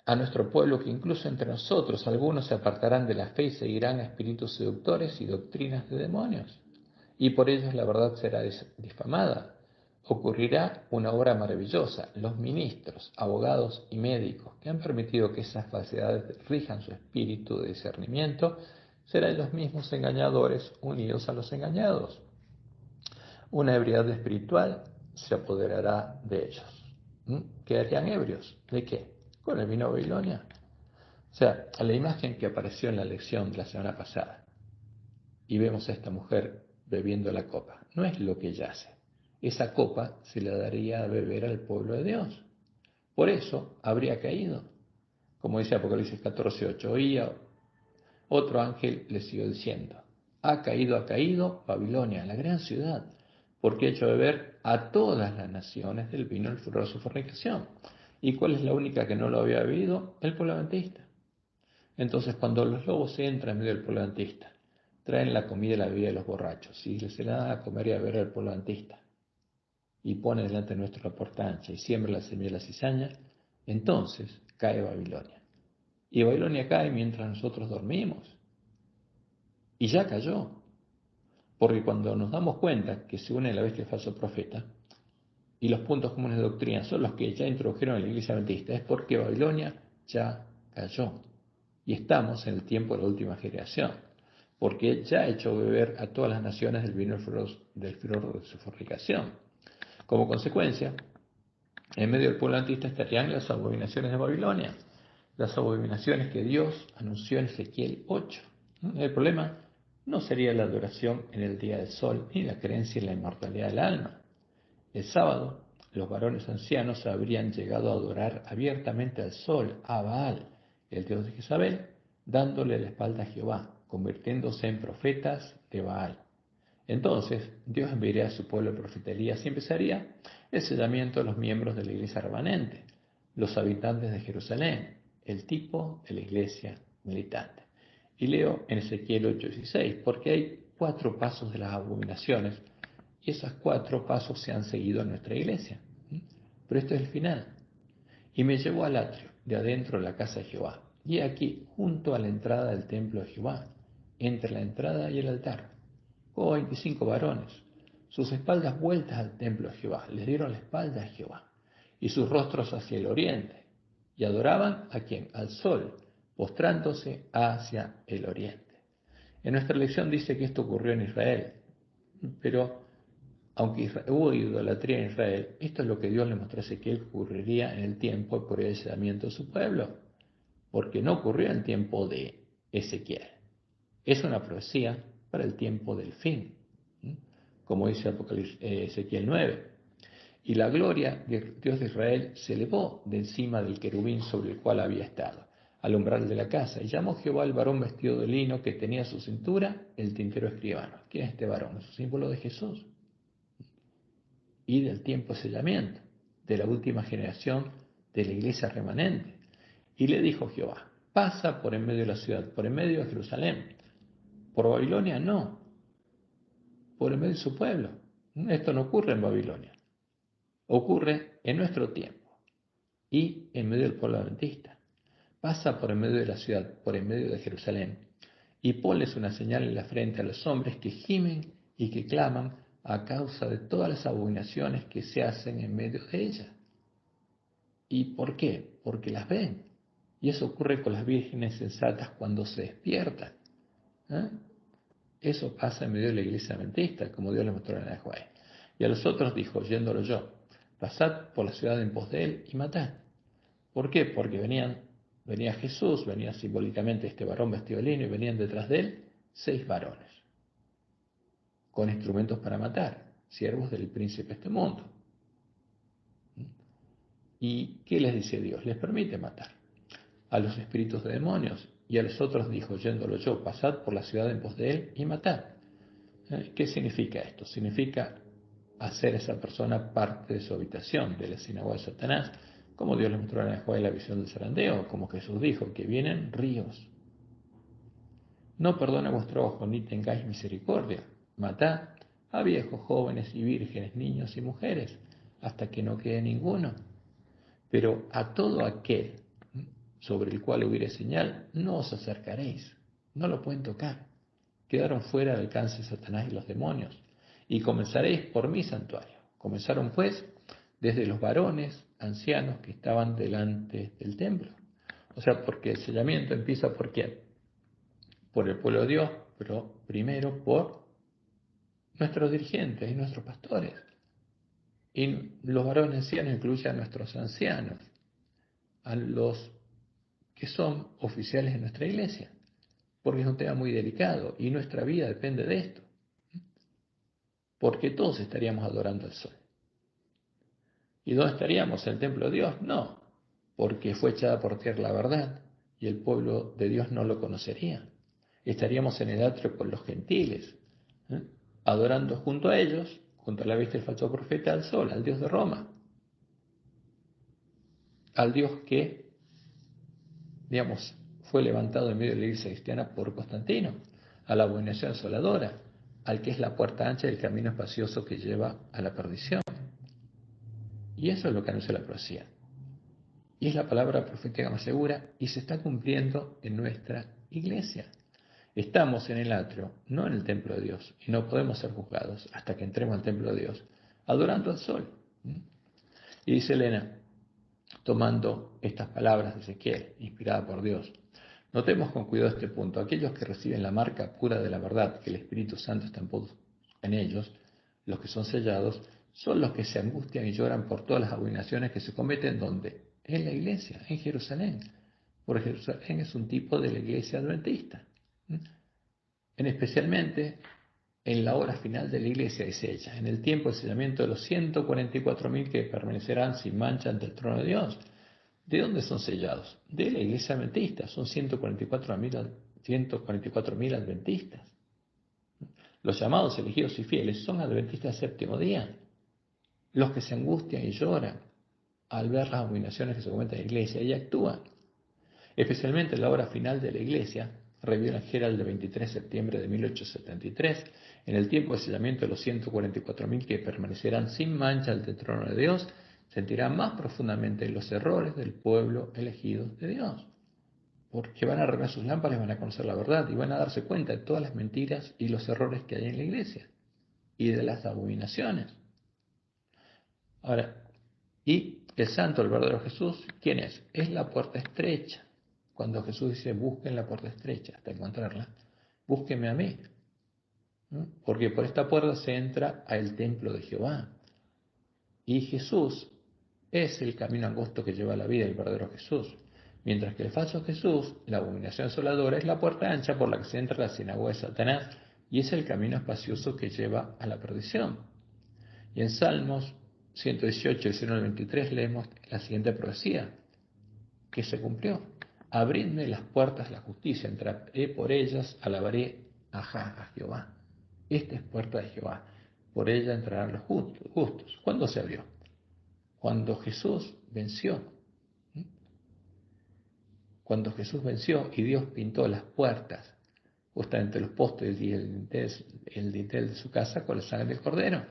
a nuestro pueblo que incluso entre nosotros algunos se apartarán de la fe y seguirán a espíritus seductores y doctrinas de demonios, y por ellos la verdad será difamada. Ocurrirá una obra maravillosa. Los ministros, abogados y médicos que han permitido que esas falsedades rijan su espíritu de discernimiento serán los mismos engañadores unidos a los engañados. Una ebriedad espiritual se apoderará de ellos. ¿Quedarían ebrios? ¿De qué? Con el vino de Babilonia. O sea, a la imagen que apareció en la lección de la semana pasada, y vemos a esta mujer bebiendo la copa, no es lo que ella hace. Esa copa se la daría a beber al pueblo de Dios. Por eso habría caído. Como dice Apocalipsis 14:8, oía otro ángel le siguió diciendo, ha caído Babilonia, la gran ciudad, porque ha hecho beber a todas las naciones del vino del furor de su fornicación. ¿Y cuál es la única que no lo había bebido? El pueblo adventista. Entonces, cuando los lobos entran en medio del pueblo adventista, traen la comida y la bebida de los borrachos, y se la dan a comer y a beber al pueblo adventista, y ponen delante nuestra la puerta ancha y siembra la semilla de la cizaña, entonces cae Babilonia. Y Babilonia cae mientras nosotros dormimos. Y ya cayó. Porque cuando nos damos cuenta que se une la bestia y el falso profeta, y los puntos comunes de doctrina son los que ya introdujeron en la iglesia adventista, es porque Babilonia ya cayó. Y estamos en el tiempo de la última generación, porque ya ha hecho beber a todas las naciones del vino del furor de su fornicación. Como consecuencia, en medio del pueblo adventista estarían las abominaciones de Babilonia, las abominaciones que Dios anunció en Ezequiel 8. El problema no sería la adoración en el día del sol ni la creencia en la inmortalidad del alma. El sábado, los varones ancianos habrían llegado a adorar abiertamente al sol, a Baal, el dios de Jezabel, dándole la espalda a Jehová, convirtiéndose en profetas de Baal. Entonces Dios enviaría a su pueblo el profeta Elías y empezaría el sellamiento de los miembros de la iglesia remanente, los habitantes de Jerusalén, el tipo de la iglesia militante. Y leo en Ezequiel 8:16, porque hay 4 pasos de las abominaciones, y esos 4 pasos se han seguido en nuestra iglesia. Pero esto es el final. Y me llevó al atrio, de adentro de la casa de Jehová, y aquí, junto a la entrada del templo de Jehová, entre la entrada y el altar, 25 varones, sus espaldas vueltas al templo de Jehová, les dieron la espalda a Jehová, y sus rostros hacia el oriente, y adoraban ¿a quién? Al sol, postrándose hacia el oriente. En nuestra lección dice que esto ocurrió en Israel, pero aunque hubo idolatría en Israel, esto es lo que Dios le mostró a Ezequiel que ocurriría en el tiempo por el sellamiento de su pueblo, porque no ocurrió en el tiempo de Ezequiel. Es una profecía para el tiempo del fin, como dice Ezequiel 9. Y la gloria del Dios de Israel se elevó de encima del querubín sobre el cual había estado, al umbral de la casa, y llamó Jehová al varón vestido de lino que tenía a su cintura el tintero escribano. ¿Quién es este varón? Es un símbolo de Jesús y del tiempo de sellamiento, de la última generación de la iglesia remanente. Y le dijo Jehová, pasa por en medio de la ciudad, por en medio de Jerusalén. Por Babilonia no, por en medio de su pueblo. Esto no ocurre en Babilonia, ocurre en nuestro tiempo y en medio del pueblo adventista. Pasa por en medio de la ciudad, por en medio de Jerusalén, y ponles una señal en la frente a los hombres que gimen y que claman a causa de todas las abominaciones que se hacen en medio de ella. ¿Y por qué? Porque las ven. Y eso ocurre con las vírgenes sensatas cuando se despiertan. ¿Eh? Eso pasa en medio de la iglesia adventista, como Dios le mostró en la Joel. Y a los otros dijo, oyéndolo yo, pasad por la ciudad en pos de él y matad. ¿Por qué? Porque venía Jesús, venía simbólicamente este varón vestido de lino y venían detrás de él 6 varones con instrumentos para matar, siervos del príncipe de este mundo. ¿Y qué les dice Dios? Les permite matar a los espíritus de demonios. Y a los otros dijo, oyéndolo yo, pasad por la ciudad en pos de él y matad. ¿Qué significa esto? Significa hacer a esa persona parte de su habitación, de la sinagoga de Satanás, como Dios le mostró en Joel la visión del zarandeo, como Jesús dijo, que vienen ríos. No perdone vuestro ojo, ni tengáis misericordia. Matad a viejos, jóvenes y vírgenes, niños y mujeres, hasta que no quede ninguno. Pero a todo aquel sobre el cual hubiere señal, no os acercaréis, no lo pueden tocar. Quedaron fuera del alcance de Satanás y los demonios, y comenzaréis por mi santuario. Comenzaron pues desde los varones ancianos que estaban delante del templo. O sea, porque el sellamiento empieza por quién? Por el pueblo de Dios, pero primero por nuestros dirigentes y nuestros pastores. Y los varones ancianos incluyen a nuestros ancianos, a los que son oficiales de nuestra iglesia, porque es un tema muy delicado y nuestra vida depende de esto, porque todos estaríamos adorando al sol. ¿Y dónde estaríamos? ¿En el templo de Dios? No, porque fue echada por tierra la verdad y el pueblo de Dios no lo conocería. Estaríamos en el atrio con los gentiles, adorando junto a ellos, junto a la vista del falso profeta, al sol, al Dios de Roma, al Dios que, digamos, fue levantado en medio de la iglesia cristiana por Constantino, a la abominación asoladora, al que es la puerta ancha del camino espacioso que lleva a la perdición. Y eso es lo que anuncia la profecía. Y es la palabra profética más segura y se está cumpliendo en nuestra iglesia. Estamos en el atrio, no en el templo de Dios, y no podemos ser juzgados hasta que entremos al templo de Dios, adorando al sol. Y dice Elena, tomando estas palabras de Ezequiel, inspirada por Dios, notemos con cuidado este punto. Aquellos que reciben la marca pura de la verdad, que el Espíritu Santo está en ellos, los que son sellados, son los que se angustian y lloran por todas las abominaciones que se cometen, ¿donde? En la iglesia, en Jerusalén. Porque Jerusalén es un tipo de la iglesia adventista. En especialmente en la hora final de la iglesia, dice ella, en el tiempo del sellamiento de los 144.000 que permanecerán sin mancha ante el trono de Dios. ¿De dónde son sellados? De la iglesia adventista, son 144.000 adventistas. Los llamados, elegidos y fieles son adventistas del séptimo día, los que se angustian y lloran al ver las abominaciones que se cometen en la iglesia y actúan. Especialmente en la hora final de la iglesia, revela Gerald del 23 de septiembre de 1873, en el tiempo de sellamiento de los 144.000 que permanecerán sin mancha ante el trono de Dios, sentirá más profundamente los errores del pueblo elegido de Dios. Porque van a arreglar sus lámparas, van a conocer la verdad y van a darse cuenta de todas las mentiras y los errores que hay en la iglesia y de las abominaciones. Ahora, y el santo, el verdadero Jesús, ¿quién es? Es la puerta estrecha. Cuando Jesús dice, busquen la puerta estrecha hasta encontrarla, búsquenme a mí. ¿No? Porque por esta puerta se entra al templo de Jehová. Y Jesús es el camino angosto que lleva a la vida, el verdadero Jesús. Mientras que el falso Jesús, la abominación asoladora, es la puerta ancha por la que se entra a la sinagoga de Satanás y es el camino espacioso que lleva a la perdición. Y en Salmos 118, 19 al 23 leemos la siguiente profecía, que se cumplió. Abridme las puertas de la justicia, entraré por ellas, alabaré a Jehová. Esta es puerta de Jehová, por ella entrarán los justos. ¿Cuándo se abrió? Cuando Jesús venció. Cuando Jesús venció y Dios pintó las puertas, justamente los postes y el dintel de su casa con la sangre del Cordero,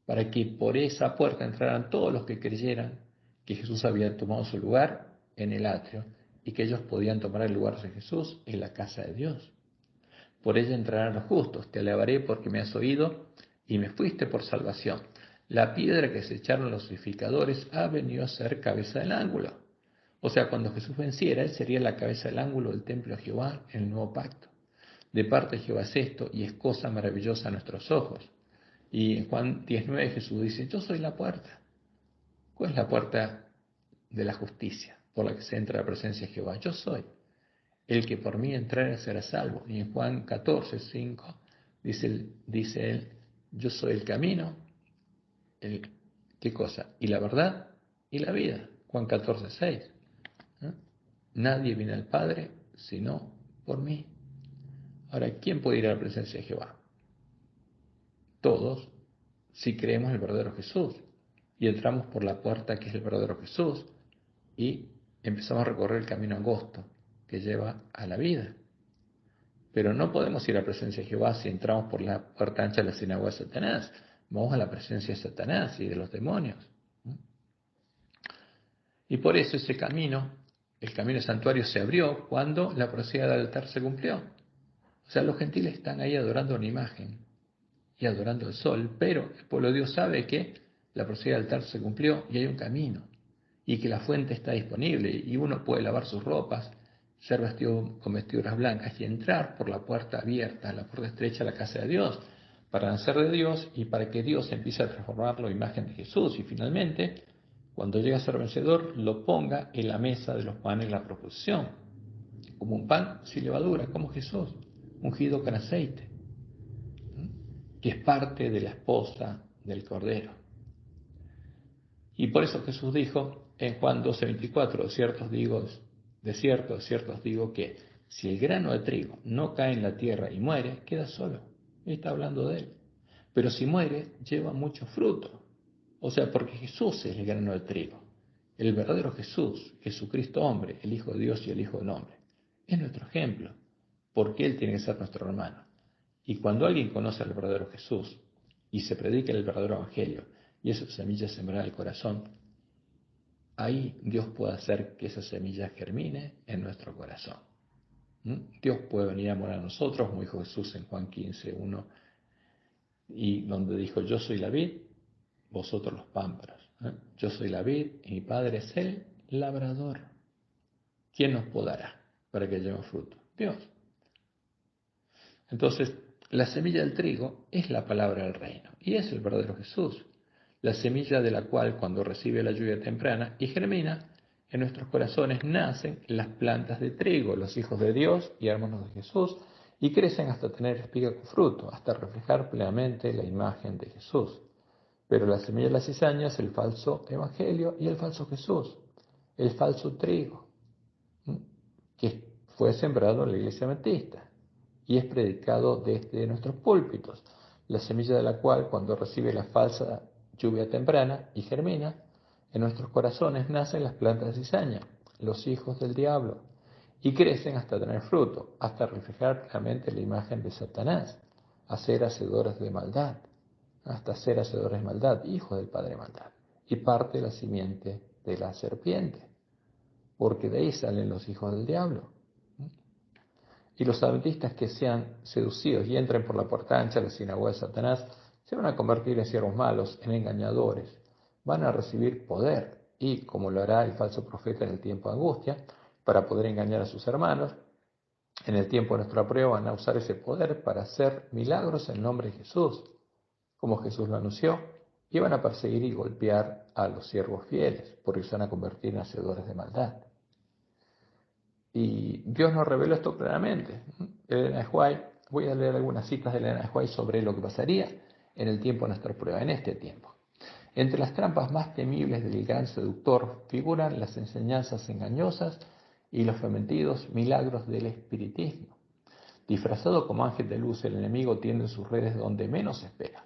para que por esa puerta entraran todos los que creyeran que Jesús había tomado su lugar en el atrio y que ellos podían tomar el lugar de Jesús en la casa de Dios. Por ella entrarán los justos, te alabaré porque me has oído y me fuiste por salvación. La piedra que se echaron los edificadores ha venido a ser cabeza del ángulo. O sea, cuando Jesús venciera, Él sería la cabeza del ángulo del templo de Jehová en el nuevo pacto. De parte de Jehová es esto y es cosa maravillosa a nuestros ojos. Y en Juan 19 Jesús dice, yo soy la puerta. ¿Cuál es la puerta de la justicia por la que se entra a la presencia de Jehová? Yo soy. El que por mí entrare será salvo. Y en Juan 14, 5 dice él, yo soy el camino, ¿qué cosa? Y la verdad y la vida. Juan 14, 6. Nadie viene al Padre sino por mí. Ahora, ¿quién puede ir a la presencia de Jehová? Todos, si creemos en el verdadero Jesús y entramos por la puerta que es el verdadero Jesús y empezamos a recorrer el camino angosto que lleva a la vida. Pero no podemos ir a la presencia de Jehová si entramos por la puerta ancha de la sinagoga de Satanás. Vamos a la presencia de Satanás y de los demonios. Y por eso ese camino, el camino del santuario, se abrió cuando la profecía del altar se cumplió. O sea, los gentiles están ahí adorando una imagen y adorando el sol, pero el pueblo de Dios sabe que la profecía del altar se cumplió y hay un camino y que la fuente está disponible y uno puede lavar sus ropas, ser vestido con vestiduras blancas y entrar por la puerta abierta, la puerta estrecha a la casa de Dios, para nacer de Dios y para que Dios empiece a transformarlo en imagen de Jesús y finalmente, cuando llegue a ser vencedor, lo ponga en la mesa de los panes de la proposición, como un pan sin levadura, como Jesús, ungido con aceite, que es parte de la esposa del Cordero. Y por eso Jesús dijo en Juan 12:24, de cierto os digo que si el grano de trigo no cae en la tierra y muere, queda solo. Él está hablando de él. Pero si muere, lleva mucho fruto. O sea, porque Jesús es el grano de trigo. El verdadero Jesús, Jesucristo hombre, el Hijo de Dios y el Hijo del hombre, es nuestro ejemplo, porque Él tiene que ser nuestro hermano. Y cuando alguien conoce al verdadero Jesús y se predica el verdadero evangelio, y esa semilla sembrada en el corazón, ahí Dios puede hacer que esa semilla germine en nuestro corazón. Dios puede venir a morar a nosotros, como dijo Jesús en Juan 15:1, y donde dijo, yo soy la vid, vosotros los pámpanos. Yo soy la vid y mi Padre es el labrador. ¿Quién nos podará para que llevemos fruto? Dios. Entonces, la semilla del trigo es la palabra del reino y es el verdadero Jesús. La semilla de la cual cuando recibe la lluvia temprana y germina, en nuestros corazones nacen las plantas de trigo, los hijos de Dios y hermanos de Jesús, y crecen hasta tener espiga con fruto, hasta reflejar plenamente la imagen de Jesús. Pero la semilla de la cizaña es el falso evangelio y el falso Jesús, el falso trigo, que fue sembrado en la iglesia adventista y es predicado desde nuestros púlpitos, la semilla de la cual, cuando recibe la falsa lluvia temprana y germina, en nuestros corazones nacen las plantas de cizaña, los hijos del diablo, y crecen hasta tener fruto, hasta reflejar plenamente la imagen de Satanás, a ser hacedores de maldad, hasta ser hacedores de maldad, hijos del padre de maldad, y parte de la simiente de la serpiente, porque de ahí salen los hijos del diablo. Y los adventistas que sean seducidos y entren por la puerta ancha de la sinagoga de Satanás se van a convertir en siervos malos, en engañadores, van a recibir poder y, como lo hará el falso profeta en el tiempo de angustia, para poder engañar a sus hermanos, en el tiempo de nuestra prueba van a usar ese poder para hacer milagros en nombre de Jesús, como Jesús lo anunció, y van a perseguir y golpear a los siervos fieles, porque se van a convertir en hacedores de maldad. Y Dios nos reveló esto claramente. Elena de White, voy a leer algunas citas de Elena de White sobre lo que pasaría en el tiempo de nuestra prueba, en este tiempo. Entre las trampas más temibles del gran seductor figuran las enseñanzas engañosas y los fementidos milagros del espiritismo. Disfrazado como ángel de luz, el enemigo tiende sus redes donde menos se espera.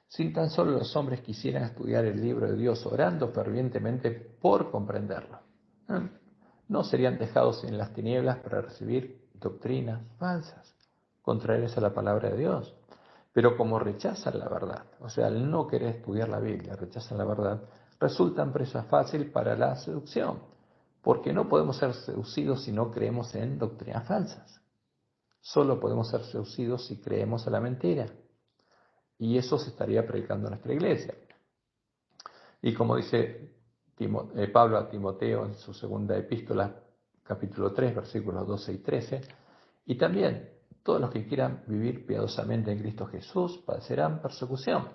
Si tan solo los hombres quisieran estudiar el libro de Dios orando fervientemente por comprenderlo, no serían dejados en las tinieblas para recibir doctrinas falsas, contrarias a la palabra de Dios. Pero como rechazan la verdad, o sea, al no querer estudiar la Biblia, rechazan la verdad, resultan presa fácil para la seducción, porque no podemos ser seducidos si no creemos en doctrinas falsas. Solo podemos ser seducidos si creemos en la mentira. Y eso se estaría predicando en nuestra iglesia. Y como dice Pablo a Timoteo en su segunda epístola, capítulo 3, versículos 12 y 13, y también todos los que quieran vivir piadosamente en Cristo Jesús padecerán persecución.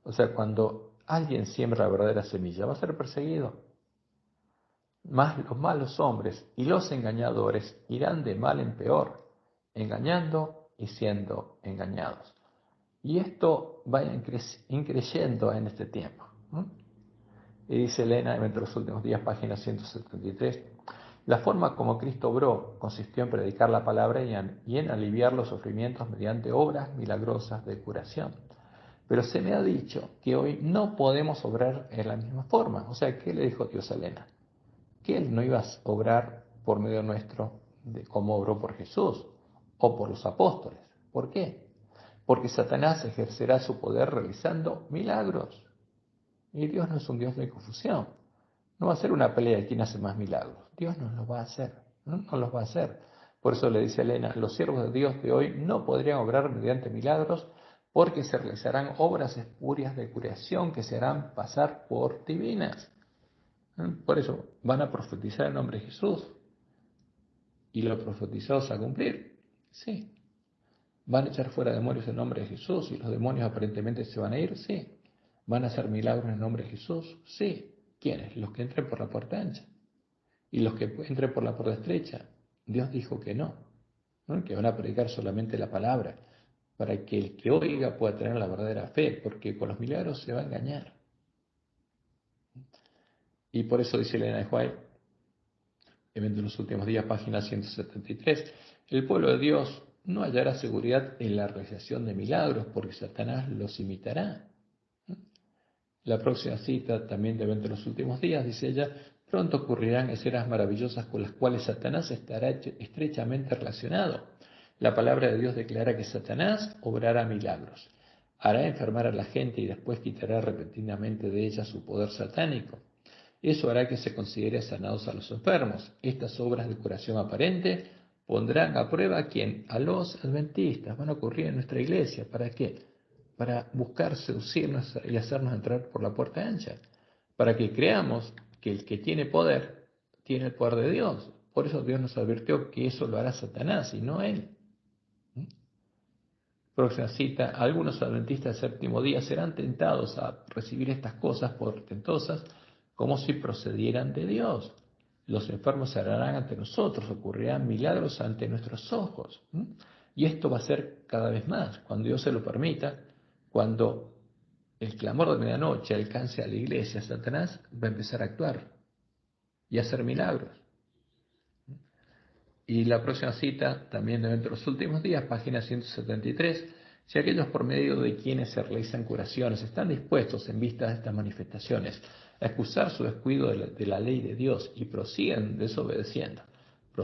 O sea, cuando alguien siembra la verdadera semilla, va a ser perseguido. Más los malos hombres y los engañadores irán de mal en peor, engañando y siendo engañados. Y esto va increyendo en este tiempo. Y dice Elena, entre los últimos días, página 173, la forma como Cristo obró consistió en predicar la palabra y en aliviar los sufrimientos mediante obras milagrosas de curación. Pero se me ha dicho que hoy no podemos obrar en la misma forma. O sea, ¿qué le dijo Dios a Elena? Que Él no iba a obrar por medio nuestro de cómo obró por Jesús o por los apóstoles. ¿Por qué? Porque Satanás ejercerá su poder realizando milagros. Y Dios no es un Dios de confusión. No va a ser una pelea de quién hace más milagros. Dios no los va a hacer. No los va a hacer. Por eso le dice a Elena, los siervos de Dios de hoy no podrían obrar mediante milagros porque se realizarán obras espurias de curación que se harán pasar por divinas. Por eso van a profetizar en nombre de Jesús. ¿Y lo profetizado se va a cumplir? Sí. ¿Van a echar fuera demonios en nombre de Jesús y los demonios aparentemente se van a ir? Sí. ¿Van a hacer milagros en nombre de Jesús? Sí. ¿Quiénes? Los que entren por la puerta ancha. Y los que entren por la puerta estrecha, Dios dijo que no, que van a predicar solamente la palabra, para que el que oiga pueda tener la verdadera fe, porque con los milagros se va a engañar. Y por eso dice Elena de White, en los últimos días, página 173, el pueblo de Dios no hallará seguridad en la realización de milagros, porque Satanás los imitará. La próxima cita, también de los últimos días, dice ella, pronto ocurrirán escenas maravillosas con las cuales Satanás estará estrechamente relacionado. La palabra de Dios declara que Satanás obrará milagros, hará enfermar a la gente y después quitará repentinamente de ella su poder satánico. Eso hará que se considere sanados a los enfermos. Estas obras de curación aparente pondrán a prueba a quién, a los adventistas. Van a ocurrir en nuestra iglesia. ¿Para qué? Para buscar seducirnos y hacernos entrar por la puerta ancha, para que creamos que el que tiene poder, tiene el poder de Dios. Por eso Dios nos advirtió que eso lo hará Satanás y no Él. Próxima cita, algunos adventistas del séptimo día serán tentados a recibir estas cosas portentosas como si procedieran de Dios. Los enfermos se harán ante nosotros, ocurrirán milagros ante nuestros ojos. Y esto va a ser cada vez más, cuando Dios se lo permita, cuando el clamor de medianoche alcance a la iglesia, Satanás va a empezar a actuar y a hacer milagros. Y la próxima cita, también dentro de los últimos días, página 173, si aquellos por medio de quienes se realizan curaciones están dispuestos en vista de estas manifestaciones a excusar su descuido de la ley de Dios y prosigan desobedeciendo,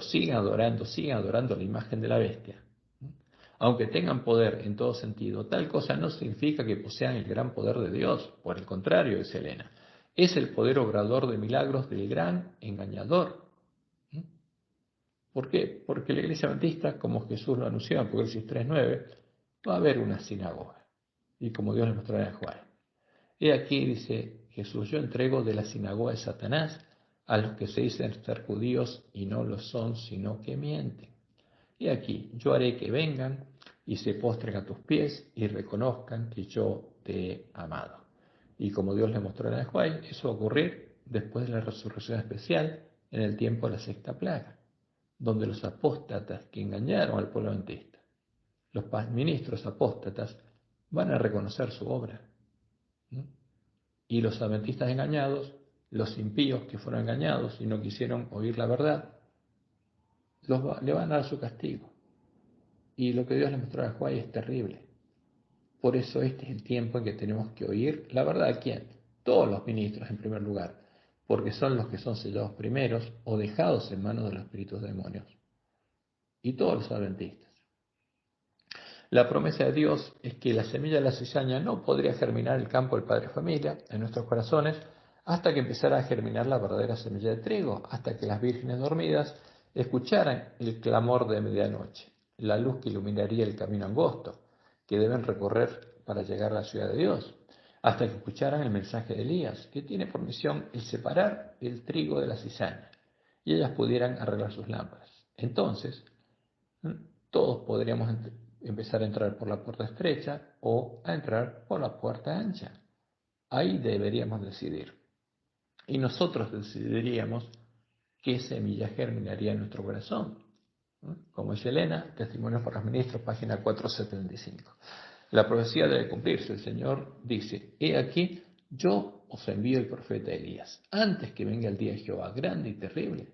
sigan adorando la imagen de la bestia, aunque tengan poder en todo sentido, tal cosa no significa que posean el gran poder de Dios. Por el contrario, dice Elena, es el poder obrador de milagros del gran engañador. ¿Por qué? Porque la iglesia adventista, como Jesús lo anunció en Apocalipsis 3:9, va a haber una sinagoga. Y como Dios le mostró en Juan. He aquí, dice Jesús, yo entrego de la sinagoga de Satanás a los que se dicen ser judíos y no lo son, sino que mienten. He aquí, yo haré que vengan y se postren a tus pies y reconozcan que yo te he amado. Y como Dios le mostró en el Juan, eso va a ocurrir después de la resurrección especial en el tiempo de la sexta plaga, donde los apóstatas que engañaron al pueblo adventista, los ministros apóstatas, van a reconocer su obra. ¿No? Y los adventistas engañados, los impíos que fueron engañados y no quisieron oír la verdad, le van a dar su castigo. Y lo que Dios le mostró a Juan es terrible. Por eso este es el tiempo en que tenemos que oír la verdad. ¿A quién? Todos los ministros en primer lugar, porque son los que son sellados primeros o dejados en manos de los espíritus demonios. Y todos los adventistas. La promesa de Dios es que la semilla de la cizaña no podría germinar el campo del Padre Familia en nuestros corazones hasta que empezara a germinar la verdadera semilla de trigo, hasta que las vírgenes dormidas escucharan el clamor de medianoche, la luz que iluminaría el camino angosto que deben recorrer para llegar a la ciudad de Dios, hasta que escucharan el mensaje de Elías, que tiene por misión el separar el trigo de la cizaña, y ellas pudieran arreglar sus lámparas. Entonces, todos podríamos empezar a entrar por la puerta estrecha o a entrar por la puerta ancha. Ahí deberíamos decidir. Y nosotros decidiríamos qué semilla germinaría en nuestro corazón. Como dice Elena, Testimonios para los Ministros, página 475. La profecía debe cumplirse. El Señor dice, he aquí, yo os envío el profeta Elías, antes que venga el día de Jehová, grande y terrible.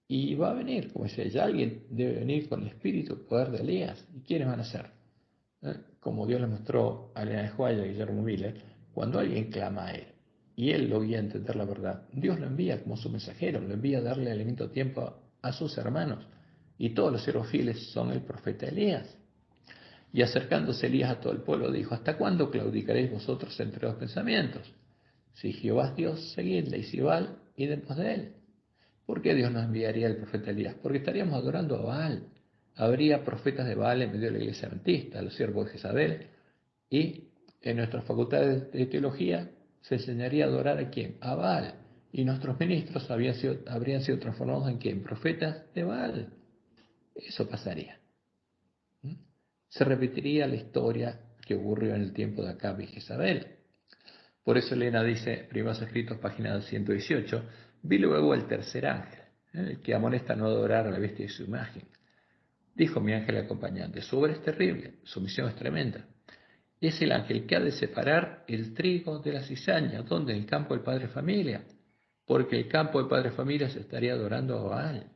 Y va a venir, como dice, ya alguien debe venir con el espíritu y poder de Elías. ¿Y quiénes van a ser? Como Dios le mostró a Elena de Juárez y a Guillermo Miller, cuando alguien clama a él y él lo guía a entender la verdad, Dios lo envía como su mensajero, lo envía a darle alimento a tiempo a sus hermanos. Y todos los siervos fieles son el profeta Elías. Y acercándose Elías a todo el pueblo, dijo, ¿hasta cuándo claudicaréis vosotros entre dos pensamientos? Si Jehová es Dios, seguidle, y si Baal, id en pos de él. ¿Por qué Dios nos enviaría el profeta Elías? Porque estaríamos adorando a Baal. Habría profetas de Baal en medio de la iglesia adventista, los siervos de Jezabel, y en nuestras facultades de teología se enseñaría a adorar a quién? A Baal. Y nuestros ministros habrían sido transformados en quién? Profetas de Baal. Eso pasaría. Se repetiría la historia que ocurrió en el tiempo de Acab y Jezabel. Por eso Elena dice, Primeros Escritos, página 118, vi luego el tercer ángel, el que amonesta no adorar a la bestia y su imagen. Dijo mi ángel acompañante, su obra es terrible, su misión es tremenda. Es el ángel que ha de separar el trigo de la cizaña, donde en el campo del padre familia, porque el campo del padre familia se estaría adorando a Baal,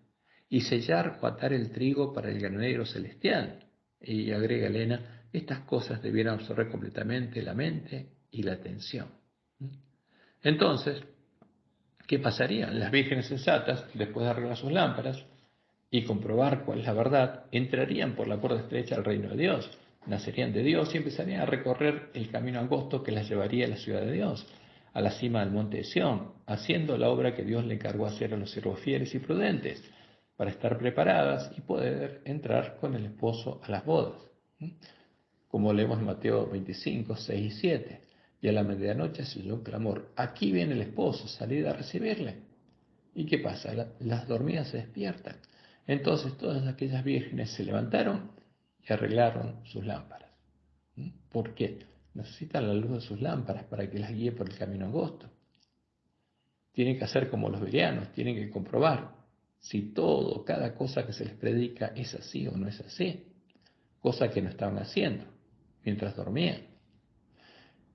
y sellar o atar el trigo para el granero celestial. Y agrega Elena, estas cosas debieran absorber completamente la mente y la atención. Entonces, ¿qué pasaría? Las vírgenes sensatas, después de arreglar sus lámparas y comprobar cuál es la verdad, entrarían por la puerta estrecha al reino de Dios, nacerían de Dios y empezarían a recorrer el camino angosto que las llevaría a la ciudad de Dios, a la cima del monte de Sión, haciendo la obra que Dios le encargó hacer a los siervos fieles y prudentes, para estar preparadas y poder entrar con el esposo a las bodas. Como leemos en Mateo 25, 6 y 7. Y a la medianoche se oyó un clamor, aquí viene el esposo, salid a recibirle. ¿Y qué pasa? Las dormidas se despiertan. Entonces todas aquellas vírgenes se levantaron y arreglaron sus lámparas. ¿Por qué? Necesitan la luz de sus lámparas para que las guíe por el camino angosto. Tienen que hacer como los bereanos, tienen que comprobar. si todo, cada cosa que se les predica es así o no es así, cosa que no estaban haciendo mientras dormían.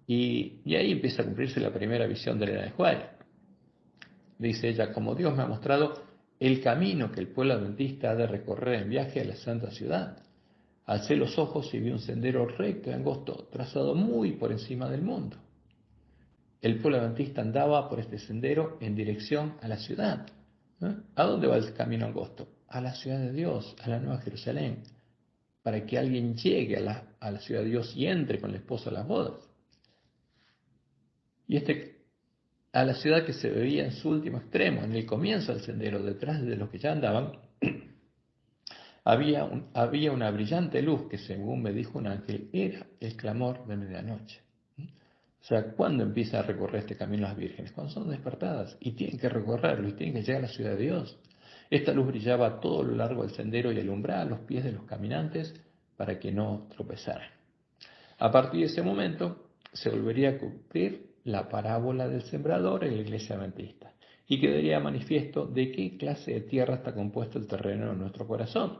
Y ahí empieza a cumplirse la primera visión de Elena de White. Dice ella, como Dios me ha mostrado el camino que el pueblo adventista ha de recorrer en viaje a la santa ciudad. Alcé los ojos y vi un sendero recto y angosto, trazado muy por encima del mundo. El pueblo adventista andaba por este sendero en dirección a la ciudad. ¿A dónde va el camino angosto? A la ciudad de Dios, a la Nueva Jerusalén, para que alguien llegue a la ciudad de Dios y entre con el esposo a las bodas. Y a la ciudad que se veía en su último extremo, en el comienzo del sendero, detrás de los que ya andaban, había una brillante luz que, según me dijo un ángel, era el clamor de medianoche. O sea, ¿cuándo empiezan a recorrer este camino las vírgenes? Cuando son despertadas y tienen que recorrerlo y tienen que llegar a la ciudad de Dios. Esta luz brillaba a todo lo largo del sendero y alumbraba los pies de los caminantes para que no tropezaran. A partir de ese momento se volvería a cumplir la parábola del sembrador en la iglesia adventista y quedaría manifiesto de qué clase de tierra está compuesto el terreno de nuestro corazón.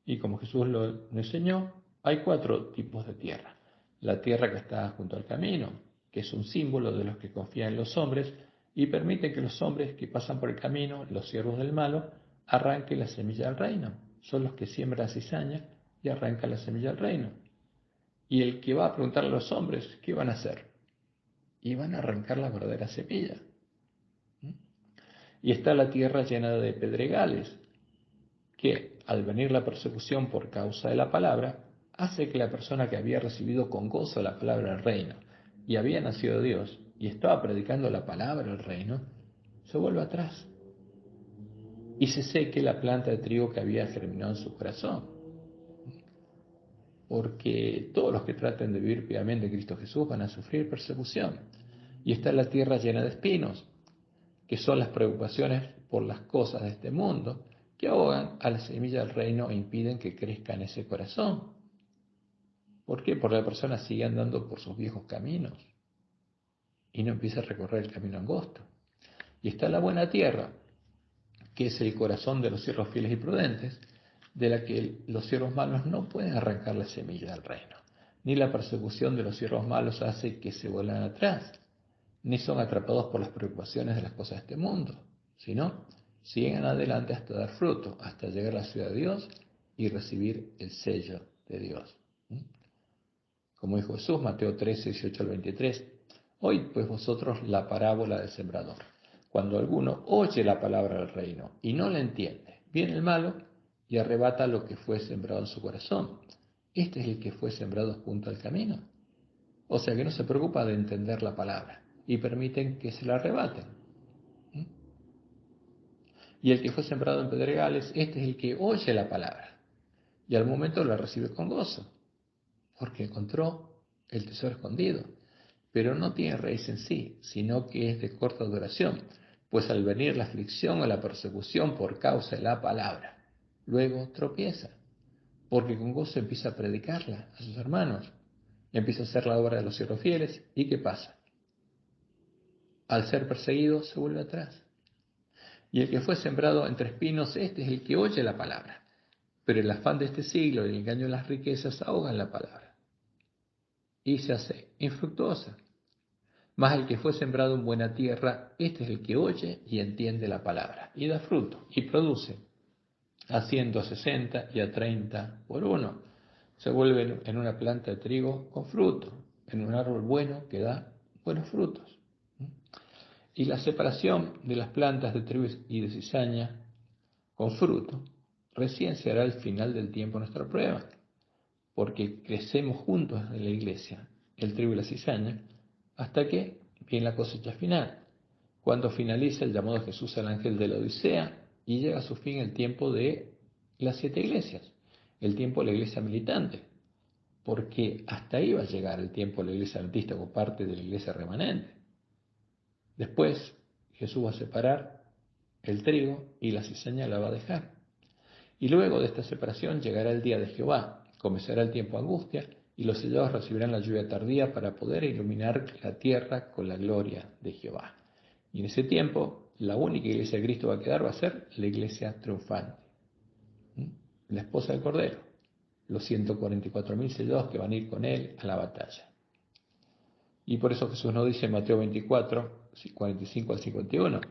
Y como Jesús lo enseñó, hay 4 tipos de tierra. La tierra que está junto al camino, que es un símbolo de los que confían en los hombres y permite que los hombres que pasan por el camino, los siervos del malo, arranquen la semilla del reino. Son los que siembran cizaña y arrancan la semilla del reino. Y el que va a preguntarle a los hombres, ¿qué van a hacer? Y van a arrancar la verdadera semilla. Y está la tierra llena de pedregales, que al venir la persecución por causa de la palabra, hace que la persona que había recibido con gozo la palabra del reino y había nacido de Dios y estaba predicando la palabra del reino, se vuelva atrás y se seque la planta de trigo que había germinado en su corazón. Porque todos los que traten de vivir piamente en Cristo Jesús van a sufrir persecución. Y está la tierra llena de espinos, que son las preocupaciones por las cosas de este mundo, que ahogan a la semilla del reino e impiden que crezca en ese corazón. ¿Por qué? Porque la persona sigue andando por sus viejos caminos y no empieza a recorrer el camino angosto. Y está la buena tierra, que es el corazón de los siervos fieles y prudentes, de la que los siervos malos no pueden arrancar la semilla del reino. Ni la persecución de los siervos malos hace que se vuelvan atrás, ni son atrapados por las preocupaciones de las cosas de este mundo, sino siguen adelante hasta dar fruto, hasta llegar a la ciudad de Dios y recibir el sello de Dios. Como dijo Jesús, Mateo 13, 18 al 23, oíd pues vosotros la parábola del sembrador. Cuando alguno oye la palabra del reino y no la entiende, viene el malo y arrebata lo que fue sembrado en su corazón. Este es el que fue sembrado junto al camino. O sea que no se preocupa de entender la palabra y permiten que se la arrebaten. Y el que fue sembrado en pedregales, este es el que oye la palabra y al momento la recibe con gozo, porque encontró el tesoro escondido, pero no tiene raíz en sí, sino que es de corta duración, pues al venir la aflicción o la persecución por causa de la palabra, luego tropieza, porque con gozo empieza a predicarla a sus hermanos, empieza a hacer la obra de los siervos fieles, ¿y qué pasa? Al ser perseguido se vuelve atrás. Y el que fue sembrado entre espinos, este es el que oye la palabra, pero el afán de este siglo y el engaño de las riquezas ahogan la palabra y se hace infructuosa. Mas el que fue sembrado en buena tierra, este es el que oye y entiende la palabra, y da fruto, y produce, a 100, a 60 y a 30 por uno. Se vuelve en una planta de trigo con fruto, en un árbol bueno que da buenos frutos. Y la separación de las plantas de trigo y de cizaña con fruto, recién se hará al final del tiempo nuestra prueba, porque crecemos juntos en la iglesia, el trigo y la cizaña, hasta que viene la cosecha final, cuando finaliza el llamado de Jesús al ángel de la Odisea y llega a su fin el tiempo de las 7 iglesias, el tiempo de la iglesia militante, porque hasta ahí va a llegar el tiempo de la iglesia adventista como parte de la iglesia remanente. Después Jesús va a separar el trigo y la cizaña la va a dejar. Y luego de esta separación llegará el día de Jehová, comenzará el tiempo de angustia, y los sellados recibirán la lluvia tardía para poder iluminar la tierra con la gloria de Jehová. Y en ese tiempo la única iglesia de Cristo va a quedar, va a ser la iglesia triunfante. La esposa del Cordero, los 144.000 sellados que van a ir con él a la batalla. Y por eso Jesús nos dice en Mateo 24, 45 al 51,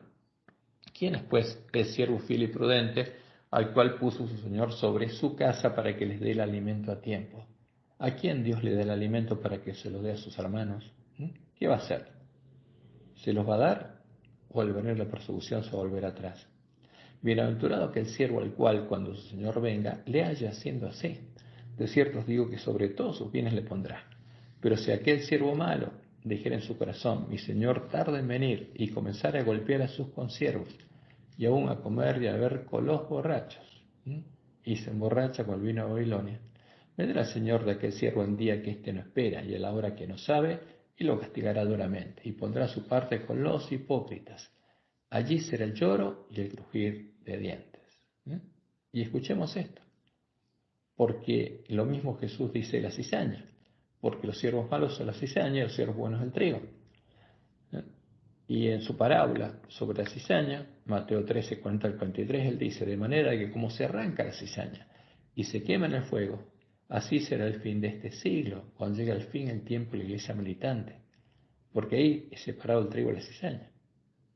¿quién es pues el siervo fiel y prudente al cual puso su Señor sobre su casa para que les dé el alimento a tiempo? ¿A quién Dios le da el alimento para que se lo dé a sus hermanos? ¿Qué va a hacer? ¿Se los va a dar o al venir la persecución se va a volver atrás? Bienaventurado aquel siervo al cual, cuando su Señor venga, le haya haciendo así. De cierto os digo que sobre todos sus bienes le pondrá. Pero si aquel siervo malo dijera en su corazón, mi Señor tarda en venir, y comenzara a golpear a sus consiervos, y aún a comer y a beber con los borrachos, y se emborracha con el vino de Babilonia, vendrá el Señor de aquel siervo en día que éste no espera y a la hora que no sabe, y lo castigará duramente, y pondrá su parte con los hipócritas. Allí será el lloro y el crujir de dientes. Y escuchemos esto, porque lo mismo Jesús dice de la cizaña, porque los siervos malos son la cizaña y los siervos buenos el trigo. Y en su parábola sobre la cizaña, Mateo 13, 40 al 43, él dice, de manera que como se arranca la cizaña y se quema en el fuego, así será el fin de este siglo, cuando llegue al fin el tiempo de la iglesia militante, porque ahí es separado el trigo de la cizaña.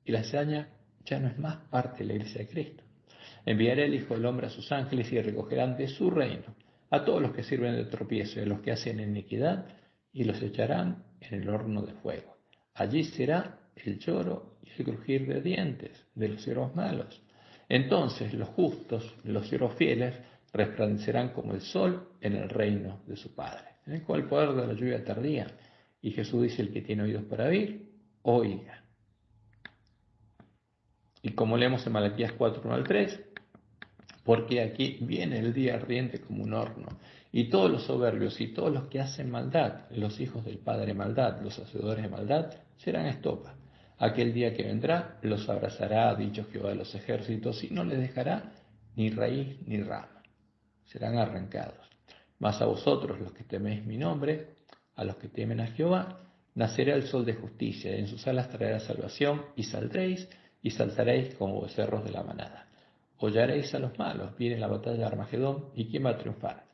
Y la cizaña ya no es más parte de la iglesia de Cristo. Enviaré el Hijo del Hombre a sus ángeles y recogerán de su reino a todos los que sirven de tropiezo y a los que hacen iniquidad y los echarán en el horno de fuego. Allí será el lloro y el crujir de dientes de los siervos malos. Entonces los justos, los siervos fieles, resplandecerán como el sol en el reino de su Padre. En el cual poder de la lluvia tardía. Y Jesús dice, el que tiene oídos para oír, oiga. Y como leemos en Malaquías 4, 1 al 3, porque aquí viene el día ardiente como un horno, y todos los soberbios y todos los que hacen maldad, los hijos del padre maldad, los hacedores de maldad, serán estopa. Aquel día que vendrá los abrazará, ha dicho Jehová de los ejércitos, y no les dejará ni raíz ni rama. Serán arrancados. Mas a vosotros, los que teméis mi nombre, a los que temen a Jehová, nacerá el sol de justicia, y en sus alas traerá salvación, y saldréis y saltaréis como becerros de la manada. Hollaréis a los malos, viene la batalla de Armagedón, ¿y quién va a triunfar?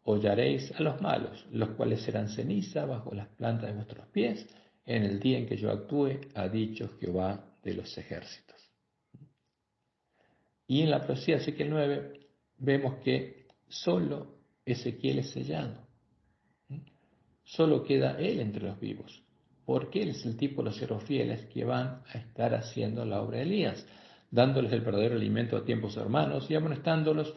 Hollaréis a los malos, los cuales serán ceniza bajo las plantas de vuestros pies, en el día en que yo actúe, ha dicho Jehová de los ejércitos. Y en la profecía de Ezequiel 9 vemos que solo Ezequiel es sellado. Solo queda él entre los vivos, porque él es el tipo de los siervos fieles que van a estar haciendo la obra de Elías, dándoles el verdadero alimento a tiempos hermanos y amonestándolos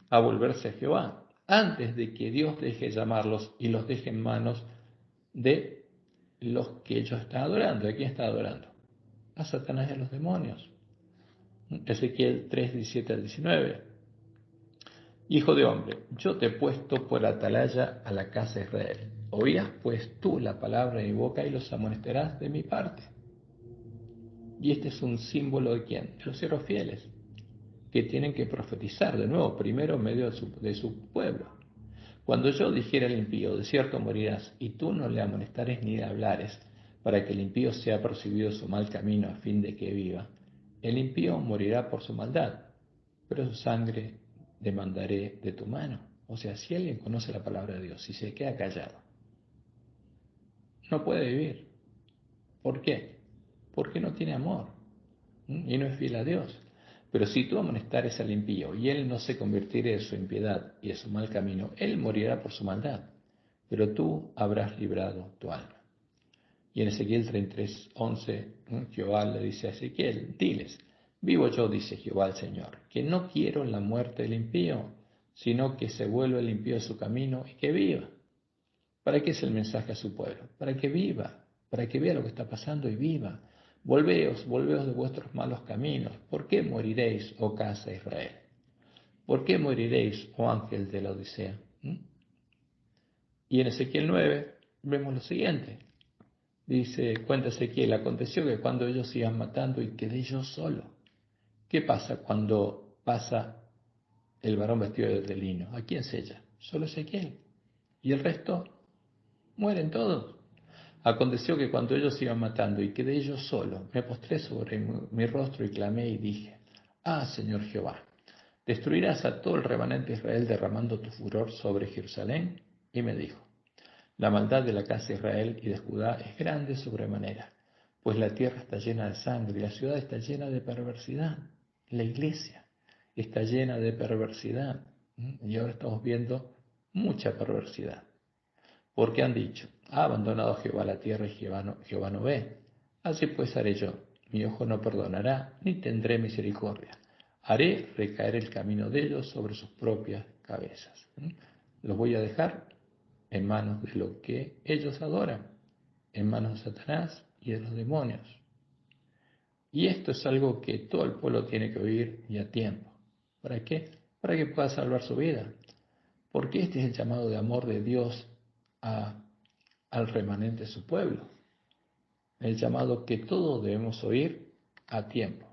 a volverse a Jehová, antes de que Dios deje llamarlos y los deje en manos de los que ellos están adorando. ¿A quién está adorando? A Satanás y a los demonios. Ezequiel 3, 17 al 19. Hijo de hombre, yo te he puesto por atalaya a la casa de Israel. Oirás pues tú la palabra de mi boca y los amonestarás de mi parte. Y este es un símbolo de quién? De los siervos fieles, que tienen que profetizar de nuevo, primero en medio de su pueblo. Cuando yo dijera al impío, de cierto morirás, y tú no le amonestares ni le hablares, para que el impío sea percibido su mal camino a fin de que viva, el impío morirá por su maldad, pero su sangre demandaré de tu mano. O sea, si alguien conoce la palabra de Dios y se queda callado, no puede vivir. ¿Por qué? Porque no tiene amor y no es fiel a Dios. Pero si tú amonestares al impío y él no se convirtiere de su impiedad y de su mal camino, él morirá por su maldad, pero tú habrás librado tu alma. Y en Ezequiel 33, 11, Jehová le dice a Ezequiel, diles, vivo yo, dice Jehová el Señor, que no quiero la muerte del impío, sino que se vuelva el impío de su camino y que viva. ¿Para qué es el mensaje a su pueblo? Para que viva, para que vea lo que está pasando y viva. Volveos de vuestros malos caminos. ¿Por qué moriréis, oh casa de Israel? ¿Por qué moriréis, oh ángel de la Odisea? Y en Ezequiel 9 vemos lo siguiente. Dice, cuenta Ezequiel, aconteció que cuando ellos iban matando y quedé yo solo. ¿Qué pasa cuando pasa el varón vestido de lino? ¿A quién sella? Solo Ezequiel. Y el resto mueren todos. Aconteció que cuando ellos iban matando y quedé yo solo, me postré sobre mi rostro y clamé y dije, Ah, Señor Jehová, ¿destruirás a todo el remanente de Israel derramando tu furor sobre Jerusalén? Y me dijo, la maldad de la casa de Israel y de Judá es grande sobremanera, pues la tierra está llena de sangre y la ciudad está llena de perversidad. La iglesia está llena de perversidad. Y ahora estamos viendo mucha perversidad. Porque han dicho, ha abandonado Jehová la tierra y Jehová no ve. Así pues haré yo, mi ojo no perdonará, ni tendré misericordia. Haré recaer el camino de ellos sobre sus propias cabezas. Los voy a dejar en manos de lo que ellos adoran, en manos de Satanás y de los demonios. Y esto es algo que todo el pueblo tiene que oír y a tiempo. ¿Para qué? Para que pueda salvar su vida. Porque este es el llamado de amor de Dios al remanente de su pueblo. El llamado que todos debemos oír a tiempo.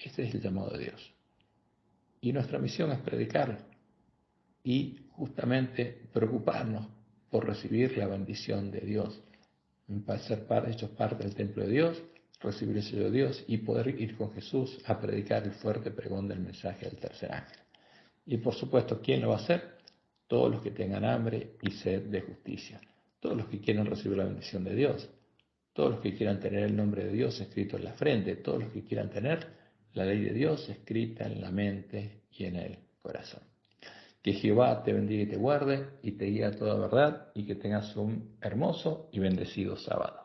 Este es el llamado de Dios. Y nuestra misión es predicarlo y justamente preocuparnos por recibir la bendición de Dios, para ser hechos parte del templo de Dios, recibir el sello de Dios y poder ir con Jesús a predicar el fuerte pregón del mensaje del tercer ángel. Y por supuesto, ¿quién lo va a hacer? Todos los que tengan hambre y sed de justicia, todos los que quieran recibir la bendición de Dios, todos los que quieran tener el nombre de Dios escrito en la frente, todos los que quieran tener la ley de Dios escrita en la mente y en el corazón. Que Jehová te bendiga y te guarde y te guíe a toda verdad y que tengas un hermoso y bendecido sábado.